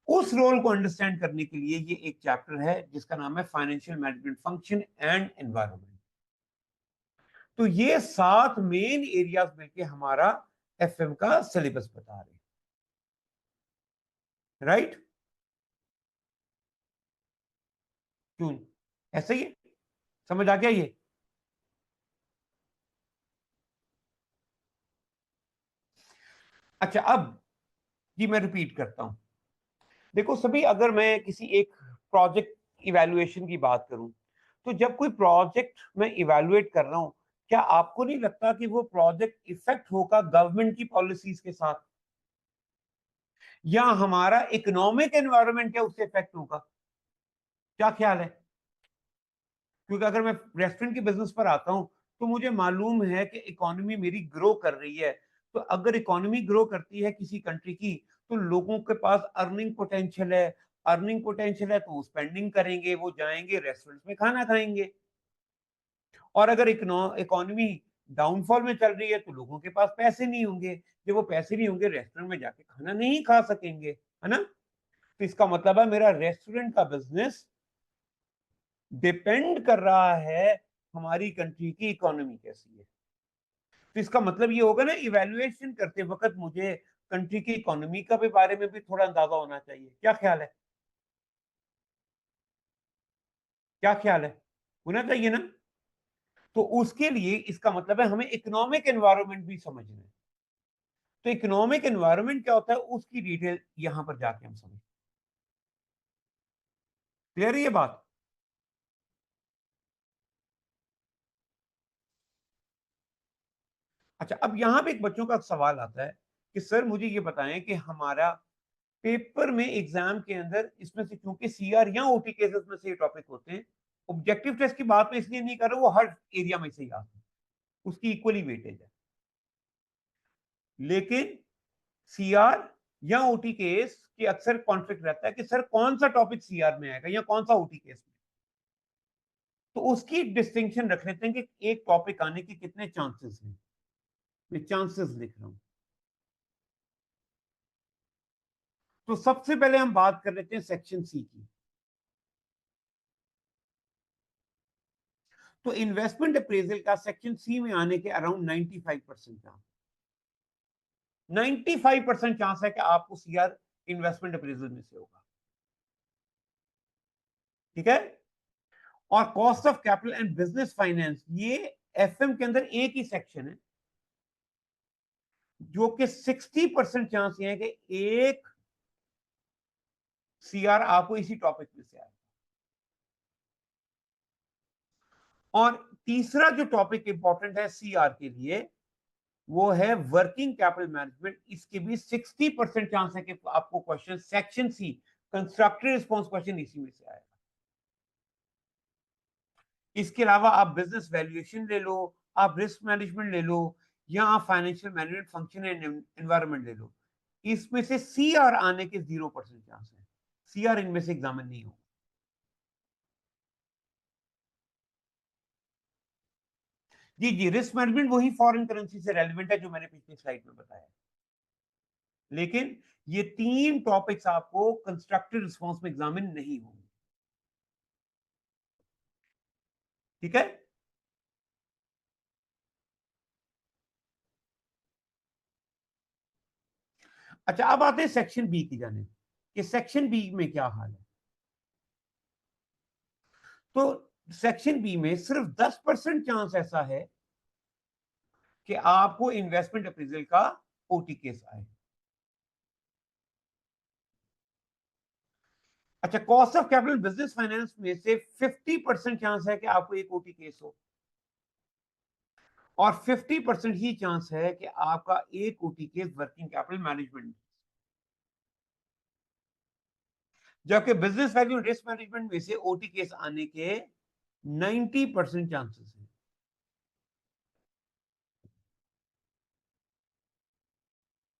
उस रोल को अंडरस्टैंड करने के लिए ये एक चैप्टर है जिसका नाम है financial management function and environment. तो ये 7 मेन एरियाज मिलके हमारा एफएम का सिलेबस बता रहे हैं। राइट? क्यों? ऐसे ही है? समझ आ गया ये? अच्छा, अब ये मैं रिपीट करता हूं। देखो सभी, अगर मैं किसी एक प्रोजेक्ट इवैल्यूएशन की बात करूं, तो जब कोई प्रोजेक्ट मैं इवैल्यूएट कर रहा हूं, क्या आपको नहीं लगता कि वो प्रोजेक्ट इफेक्ट होगा गवर्नमेंट की पॉलिसीज के साथ, या हमारा इकोनॉमिक एनवायरनमेंट क्या उससे इफेक्ट होगा? क्या ख्याल है? क्योंकि अगर मैं रेस्टोरेंट के बिजनेस पर आता हूं, तो मुझे मालूम है कि इकोनॉमी मेरी ग्रो कर रही है। तो अगर इकोनॉमी ग्रो करती है किसी कंट्री की, तो लोगों के पास अर्निंग पोटेंशियल है। अर्निंग पोटेंशियल है तो वो स्पेंडिंग करेंगे, वो जाएंगे रेस्टोरेंट्स में खाना खाएंगे। और अगर इकोनॉमी डाउनफॉल में चल रही है, तो लोगों के पास पैसे नहीं होंगे। जब वो पैसे नहीं होंगे, रेस्टोरेंट में जाके खाना नहीं खा सकेंगे, है ना? तो इसका मतलब है मेरा रेस्टोरेंट का बिजनेस डिपेंड कर रहा है हमारी कंट्री की इकोनॉमी कैसी है। तो इसका मतलब ये होगा ना, इवैल्यूएशन करते वक्त मुझे कंट्री की इकोनॉमी का भी बारे में भी थोड़ा अंदाजा होना चाहिए। क्या ख्याल है? क्या ख्याल है? होना चाहिए ना? तो उसके लिए इसका मतलब है हमें इकोनॉमिक एनवायरनमेंट भी समझना है। तो इकोनॉमिक एनवायरनमेंट क्या होता है, उसकी डिटेल यहां पर जाके हम समझ। क्लियर है ये बात? अच्छा, अब यहां पे एक बच्चों का सवाल आता है कि सर मुझे ये बताएं कि हमारा पेपर में एग्जाम के अंदर इसमें से, क्योंकि सीआर या ओटी केसेस में से ये टॉपिक होते हैं, ऑब्जेक्टिव टेस्ट की बात मैं इसलिए नहीं कर रहा, वो हर एरिया में से ही आते हैं, उसकी इक्वली वेटेज है। लेकिन सीआर या ओटी केस की अक्सर कॉन्फ्लिक्ट रहता है कि सर कौन सा टॉपिक सीआर में आएगा या कौन सा ओटी केस में। तो उसकी डिस्टिंक्शन रख लेते हैं कि एक टॉपिक आने के कितने चांसेस हैं। मैं चांसेस लिख रहा हूं। तो सबसे पहले हम बात कर लेते हैं सेक्शन सी की। तो इन्वेस्टमेंट अप्रेजल का सेक्शन सी में आने के अराउंड 95% चांस, 95% चांस है कि आपको सीआर इन्वेस्टमेंट अप्रेजल में से होगा। ठीक है? और cost of capital and business finance, ये एफएम के अंदर एक ही सेक्शन है जो कि 60% चांस ये है कि एक सीआर आपको इसी टॉपिक में से आए। और तीसरा जो टॉपिक इंपॉर्टेंट है सीआर के लिए, वो है वर्किंग कैपिटल मैनेजमेंट। इसके भी 60% चांस है कि आपको question section C constructive response question इसी में से आएगा। इसके अलावा आप बिजनेस वैल्यूएशन ले लो, आप रिस्क मैनेजमेंट ले लो, या आप financial management function and environment ले लो, इसमें से सीआर आने के 0% चांस है। सीआर इनमें से एग्जामिन नहीं होगा। जी जी, रिस्क मैनेजमेंट वही फॉरेन करेंसी से रेलिवेंट है जो मैंने पिछली स्लाइड में बताया। लेकिन ये 3 टॉपिक्स आपको कंस्ट्रक्टिव रिस्पांस में एग्जामिन नहीं होंगे। ठीक है? अच्छा, अब आते हैं सेक्शन बी की जाने कि सेक्शन बी में क्या हाल है। तो सेक्शन बी में सिर्फ 10% चांस ऐसा है कि आपको इन्वेस्टमेंट अप्रेजल का ओटी केस आए। अच्छा, cost of capital business finance में से 50% चांस है कि आपको एक ओटी केस हो, और 50% ही चांस है कि आपका एक OT case working capital management. जबकि बिजनेस वैल्यू रिस्क मैनेजमेंट में से ओटी केस आने के 90% चांसेस हैं।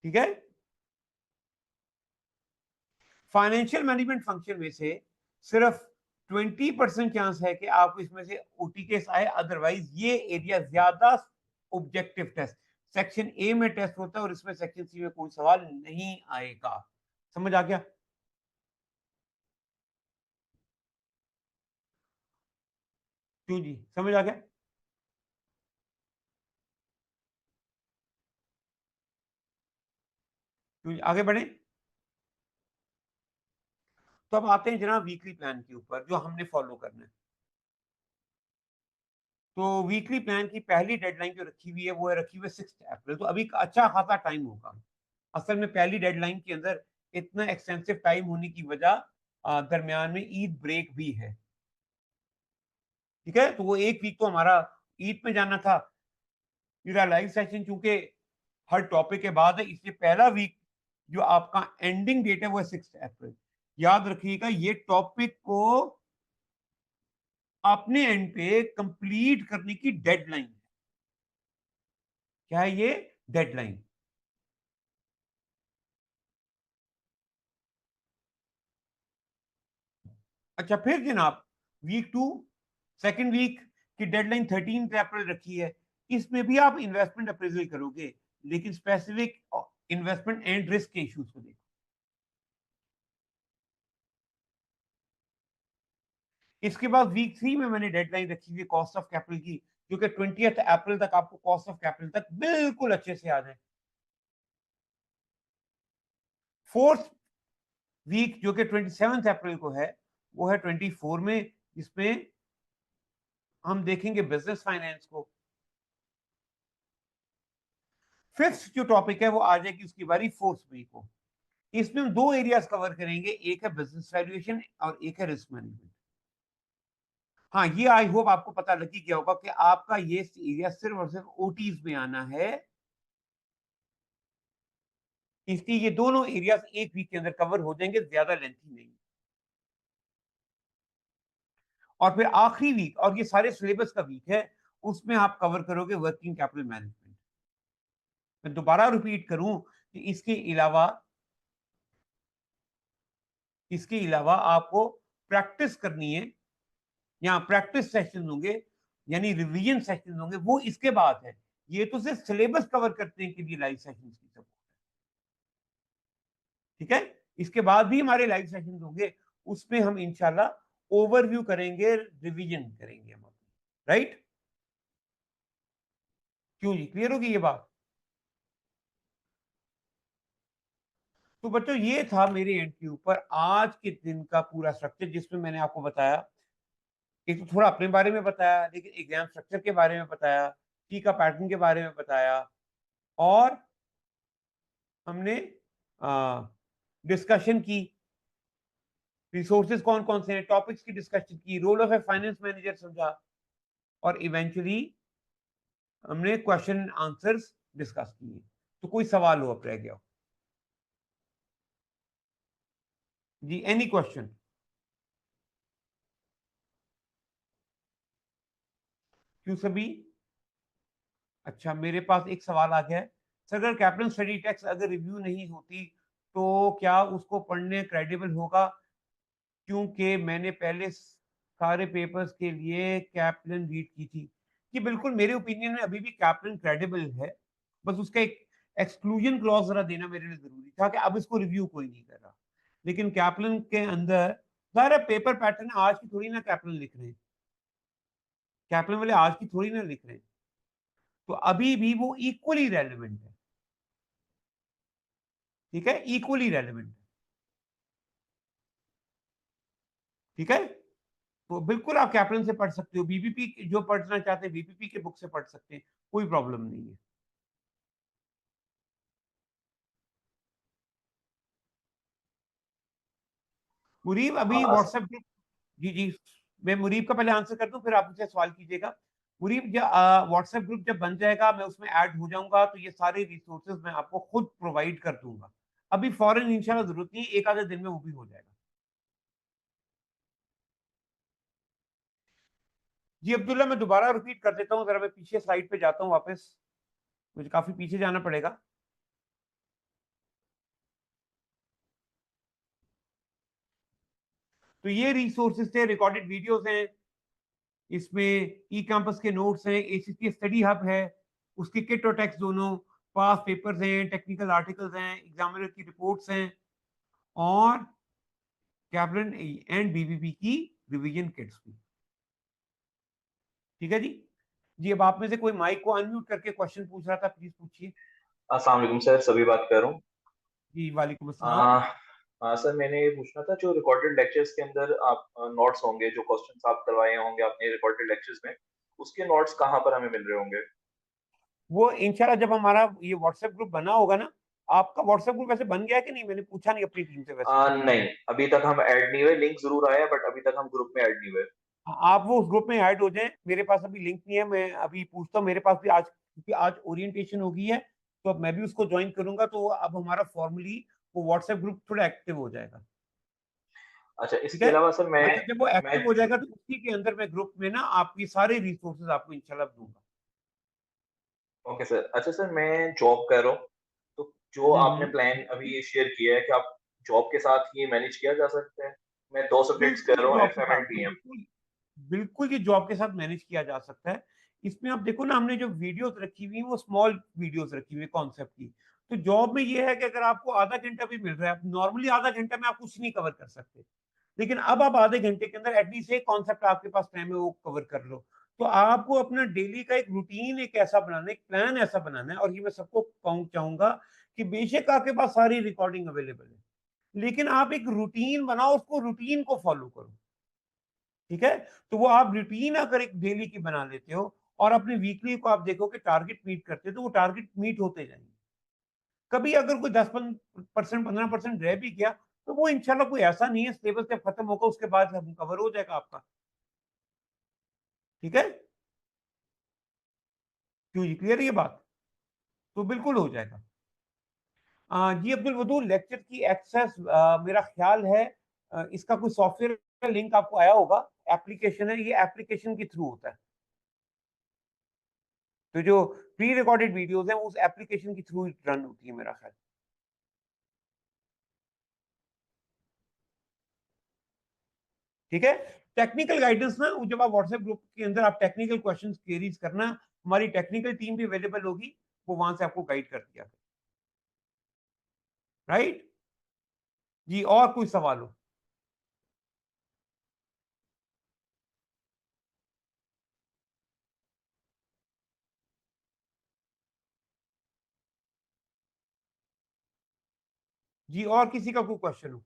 ठीक है? फाइनेंशियल मैनेजमेंट फंक्शन में से सिर्फ 20% चांस है कि आपको इसमें से ओटी केस आए, अदरवाइज ये एरिया ज्यादा ऑब्जेक्टिव टेस्ट सेक्शन ए में टेस्ट होता है और इसमें सेक्शन सी में कोई सवाल नहीं आएगा। समझ आ गया? क्यों जी, समझ आ गया? क्यों जी? आगे बढ़े। तो अब आते हैं जनाब वीकली प्लान के ऊपर जो हमने फॉलो करना है। तो वीकली प्लान की पहली डेडलाइन जो रखी हुई है वो है रखी हुई है 6 अप्रैल। तो अभी अच्छा खासा टाइम होगा। असल में पहली डेडलाइन के अंदर इतना एक्सटेंसिव टाइम होने की वजह दरमियान में ईद ब्रेक भी है। ठीक है, तो वो एक वीक तो हमारा ईद में जाना था। मेरा लाइव सेशन चूंकि हर टॉपिक के बाद है, इसलिए पहला वीक जो आपका एंडिंग डेट है वो है 6 अप्रैल। याद रखिएगा, ये टॉपिक को अपने एंड पे कंप्लीट करने की डेडलाइन है। क्या है ये? डेडलाइन। अच्छा, फिर जनाब वीक टू, सेकेंड वीक की डेडलाइन 13 अप्रैल रखी है। इसमें भी आप इन्वेस्टमेंट अप्रेजल करोगे, लेकिन स्पेसिफिक इन्वेस्टमेंट एंड रिस्क के इश्यूज को देखो। इसके बाद वीक 3 में मैंने डेडलाइन रखी हुई कॉस्ट ऑफ कैपिटल की, जो कि 20 अप्रैल तक आपको कॉस्ट ऑफ कैपिटल तक बिल्कुल अच्छे से आ जाए। फोर्थ वीक जो कि 27 अप्रैल को है, वो है 24 में, जिसमें हम देखेंगे बिजनेस फाइनेंस को। फिफ्थ जो टॉपिक है वो आ जाएगी उसकी बारी फोर्थ वीक को। इसमें हम दो एरियाज कवर करेंगे, एक है बिजनेस वैल्यूएशन और एक है रिस्क मैनेजमेंट। हाँ, ये आई होप आपको पता लग ही गया होगा कि आपका ये एरिया सिर्फ और सिर्फ ओटीज में आना है, इसलिए ये दोनों एरियाज एक वीक के अंदर कवर हो जाएंगे, ज्यादा लेंथी नहीं। और फिर आखिरी वीक, और ये सारे सिलेबस का वीक है, उसमें आप कवर करोगे वर्किंग कैपिटल मैनेजमेंट। मैं दोबारा रिपीट करूं कि इसके अलावा आपको प्रैक्टिस करनी है, यहाँ प्रैक्टिस सेशन होंगे, यानी रिवीजन सेशन होंगे, वो इसके बाद है। ये तो सिर्फ सिलेबस कवर करने के लिए लाइव सेशन की सपोर्ट है। ठीक है, इसके बाद भी हमारे लाइव सेशन होंगे, उसमें हम इंशाल्लाह ओवरव्यू करेंगे, रिवीजन करेंगे हम। राइट? क्यों जी, क्लियर होगी ये बात? तो बच्चों, ये था मेरे एंड के ऊपर आज के दिन का पूरा स्ट्रक्चर, जिसमें मैंने आपको बताया, एक तो थोड़ा अपने बारे में बताया, लेकिन एग्जाम स्ट्रक्चर के बारे में बताया, की का पैटर्न के बारे में बताया, और हमने डिस्कशन की, रिसोर्सेज कौन कौन से हैं, टॉपिक्स की डिस्कशन की, role of a finance manager समझा, और इवेंचुअली हमने क्वेश्चन आंसर्स डिस्कस किए। तो कोई सवाल हो अब रह गया हो जी? Any question? क्यों सभी? अच्छा, मेरे पास एक सवाल आ गया है। सर, अगर कैपिटल स्टडी टैक्स अगर रिव्यू नहीं होती तो क्या उसको पढ़ने क्रेडिबल होगा? क्योंकि मैंने पहले सारे पेपर्स के लिए कैप्लन रीड की थी। कि बिल्कुल मेरे ओपिनियन में अभी भी कैप्लन क्रेडिबल है, बस उसका एक एक्सक्लूजन क्लॉज जरा देना मेरे लिए जरूरी था कि अब इसको रिव्यू कोई नहीं कर रहा, लेकिन कैपलन के अंदर सारा पेपर पैटर्न आज की थोड़ी ना कैपलन लिख रहे हैं, कैपलन वाले आज की थोड़ी ना लिख रहे हैं, तो अभी भी वो इक्वली रेलिवेंट है, ठीक है, इक्वली रेलिवेंट है, ठीक है। तो बिल्कुल आप कैपलन से पढ़ सकते हो, बीबीपी जो पढ़ना चाहते हैं बीबीपी के बुक से पढ़ सकते हैं, कोई प्रॉब्लम नहीं है। मुरीब अभी हाँ व्हाट्सएप ग्रुप, जी जी, मैं मुरीब का पहले आंसर कर दूं फिर आप मुझसे सवाल कीजिएगा। मुरीब जब व्हाट्सएप ग्रुप जब बन जाएगा मैं उसमें ऐड हो जाऊंगा तो ये सारे रिसोर्सेज मैं आपको खुद प्रोवाइड कर दूंगा, अभी फौरन इंशाल्लाह जरूरत नहीं, एक आधे दिन में वो भी हो जाएगा। जी अब्दुल्ला मैं दोबारा रिपीट कर देता हूँ, जरा मैं पीछे स्लाइड पे जाता हूँ वापस, मुझे काफी पीछे जाना पड़ेगा। तो ये रिसोर्सेज थे, रिकॉर्डेड वीडियोस हैं, इसमें ई कैंपस के नोट्स हैं, एसीसी स्टडी हब है, उसके किट और टेक्स्ट दोनों, पास पेपर्स हैं, टेक्निकल आर्टिकल्स हैं, एग्जामिनर की रिपोर्ट्स हैं, और कैपलन एंड बीबीपी की रिवीजन किट्स भी, ठीक है जी। जी अब आप में से कोई माइक को अनम्यूट करके क्वेश्चन पूछ रहा था, प्लीज पूछिए। अस्सलाम वालेकुम सर, सभी बात कर रहा हूँ। जी वालेकुम अस्सलाम। आ, हाँ सर, मैंने ये पूछना था, जो रिकॉर्डेड लेक्चर्स के अंदर आप नोट्स होंगे, जो क्वेश्चंस आप करवाए होंगे अपने रिकॉर्डेड लेक्चर्स में, उसके नोट्स कहाँ पर हमें मिल रहे होंगे? वो इंशाल्लाह जब हमारा ये व्हाट्सएप ग्रुप बना होगा ना, आपका व्हाट्सएप ग्रुप वैसे बन गया है कि नहीं, मैंने पूछा नहीं अपनी टीम से वैसे। नहीं, अभी तक हम ऐड नहीं हुए, लिंक जरूर आया बट अभी तक हम ग्रुप में ऐड नहीं हुए। आप वो उस ग्रुप में ऐड हो जाएं, मेरे पास अभी लिंक नहीं है, मैं अभी पूछता हूँ, मेरे पास भी आज, क्योंकि आज ओरिएंटेशन होगी है, तो अब मैं भी उसको ज्वाइन करूंगा, तो अब हमारा फॉर्मली वो व्हाट्सएप ग्रुप थोड़ा एक्टिव हो जाएगा, अच्छा, ठीक इसके है। अलावा सर अच्छा जब वो मैं एक्टिव हो जाएगा तो उसी के अंदर मैं ग्रुप में ना आपकी सारे रिसोर्सेज आपको इंशाल्लाह दूंगा। Okay sir. अच्छा सर, मैं जॉब कर रहा हूँ, तो जो आपने हम्म। प्लान अभी ये शेयर किया है कि आप जॉब के साथ ये मैनेज किया जा सकता है? मैं दो सब्जेक्ट्स बिल्कुल कर ये रहा हूँ, जॉब के एफएम साथ, एंड ये पीएम। बिल्कुल, बिल्कुल ये जॉब के साथ मैनेज किया जा सकता है। इसमें आप देखो ना, हमने जो वीडियोस रखी हुई है वो स्मॉल वीडियोस रखी हुई है कॉन्सेप्ट की, तो जॉब में ये है कि अगर आपको आधा घंटा भी मिल रहा है, नॉर्मली आधा घंटा में आप कुछ नहीं कवर कर सकते, लेकिन अब आप आधे घंटे के अंदर एटलीस्ट एक कॉन्सेप्ट आपके पास टाइम है वो कवर कर लो। तो आपको अपना डेली का एक रूटीन एक ऐसा बनाना है, एक प्लान ऐसा बनाना है, और ये मैं सबको कहूँ चाहूंगा कि बेशक आपके पास सारी रिकॉर्डिंग अवेलेबल है, लेकिन आप एक रूटीन बनाओ, उसको रूटीन को फॉलो करो, ठीक है। तो वो आप रूटीन अगर एक डेली की बना लेते हो और अपने वीकली को आप देखो कि टारगेट मीट करते हो, तो वो टारगेट मीट होते जाएंगे। कभी अगर कोई 10% 15% रह भी गया तो वो इंशाल्लाह कोई ऐसा नहीं है, सिलेबस जब खत्म होगा उसके बाद कवर हो जाएगा आपका, ठीक है। क्यों जी, क्लियर है ये बात? तो बिल्कुल हो जाएगा। जी अब्दुल वदूद, लेक्चर की एक्सेस मेरा ख्याल है इसका कोई सॉफ्टवेयर लिंक आपको आया होगा, एप्लीकेशन है, ये एप्लीकेशन के थ्रू होता है, तो जो प्री रिकॉर्डेड वीडियोस हैं उस एप्लीकेशन के थ्रू रन होती है मेरा ख्याल, ठीक है। टेक्निकल गाइडेंस ना, जब आप व्हाट्सएप ग्रुप के अंदर आप टेक्निकल क्वेश्चंस क्वेरीज करना, हमारी टेक्निकल टीम भी अवेलेबल होगी, वो वहां से आपको गाइड कर दिया, राइट। जी और कोई सवाल हो? जी और किसी का कोई क्वेश्चन हो?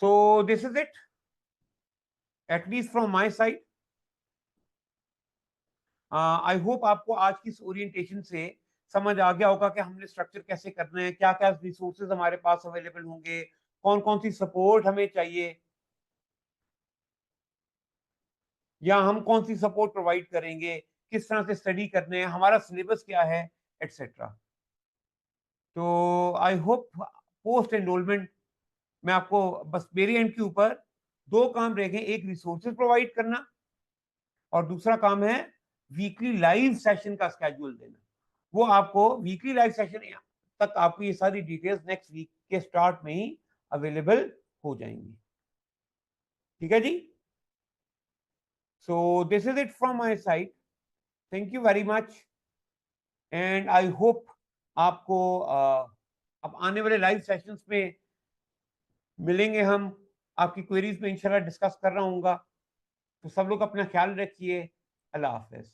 सो this is it, at least from my side. I hope आपको आज की इस ओरिएंटेशन से समझ आ गया होगा कि हमने स्ट्रक्चर कैसे करना है, क्या क्या रिसोर्सेज हमारे पास अवेलेबल होंगे, कौन कौन सी सपोर्ट हमें चाहिए, या हम कौन सी सपोर्ट प्रोवाइड करेंगे, किस तरह से स्टडी करने हैं, हमारा सिलेबस क्या है, एटसेट्रा। तो आई होप पोस्ट एनरोलमेंट मैं आपको बस मेरे एंड के ऊपर दो काम रह गए, एक रिसोर्सेज प्रोवाइड करना और दूसरा काम है वीकली लाइव सेशन का स्केड्यूल देना। वो आपको वीकली लाइव सेशन तक आपको ये सारी डिटेल्स नेक्स्ट वीक के स्टार्ट में ही अवेलेबल हो जाएंगी। ठीक है जी। So this is it from my side. Thank you very much and I hope आपको अब आने वाले लाइव सेशंस में मिलेंगे हम, आपकी क्वेरीज में इंशाल्लाह डिस्कस कर रहा हूँगा। तो सब लोग अपना ख्याल रखिए। अल्लाह हाफ़िज़।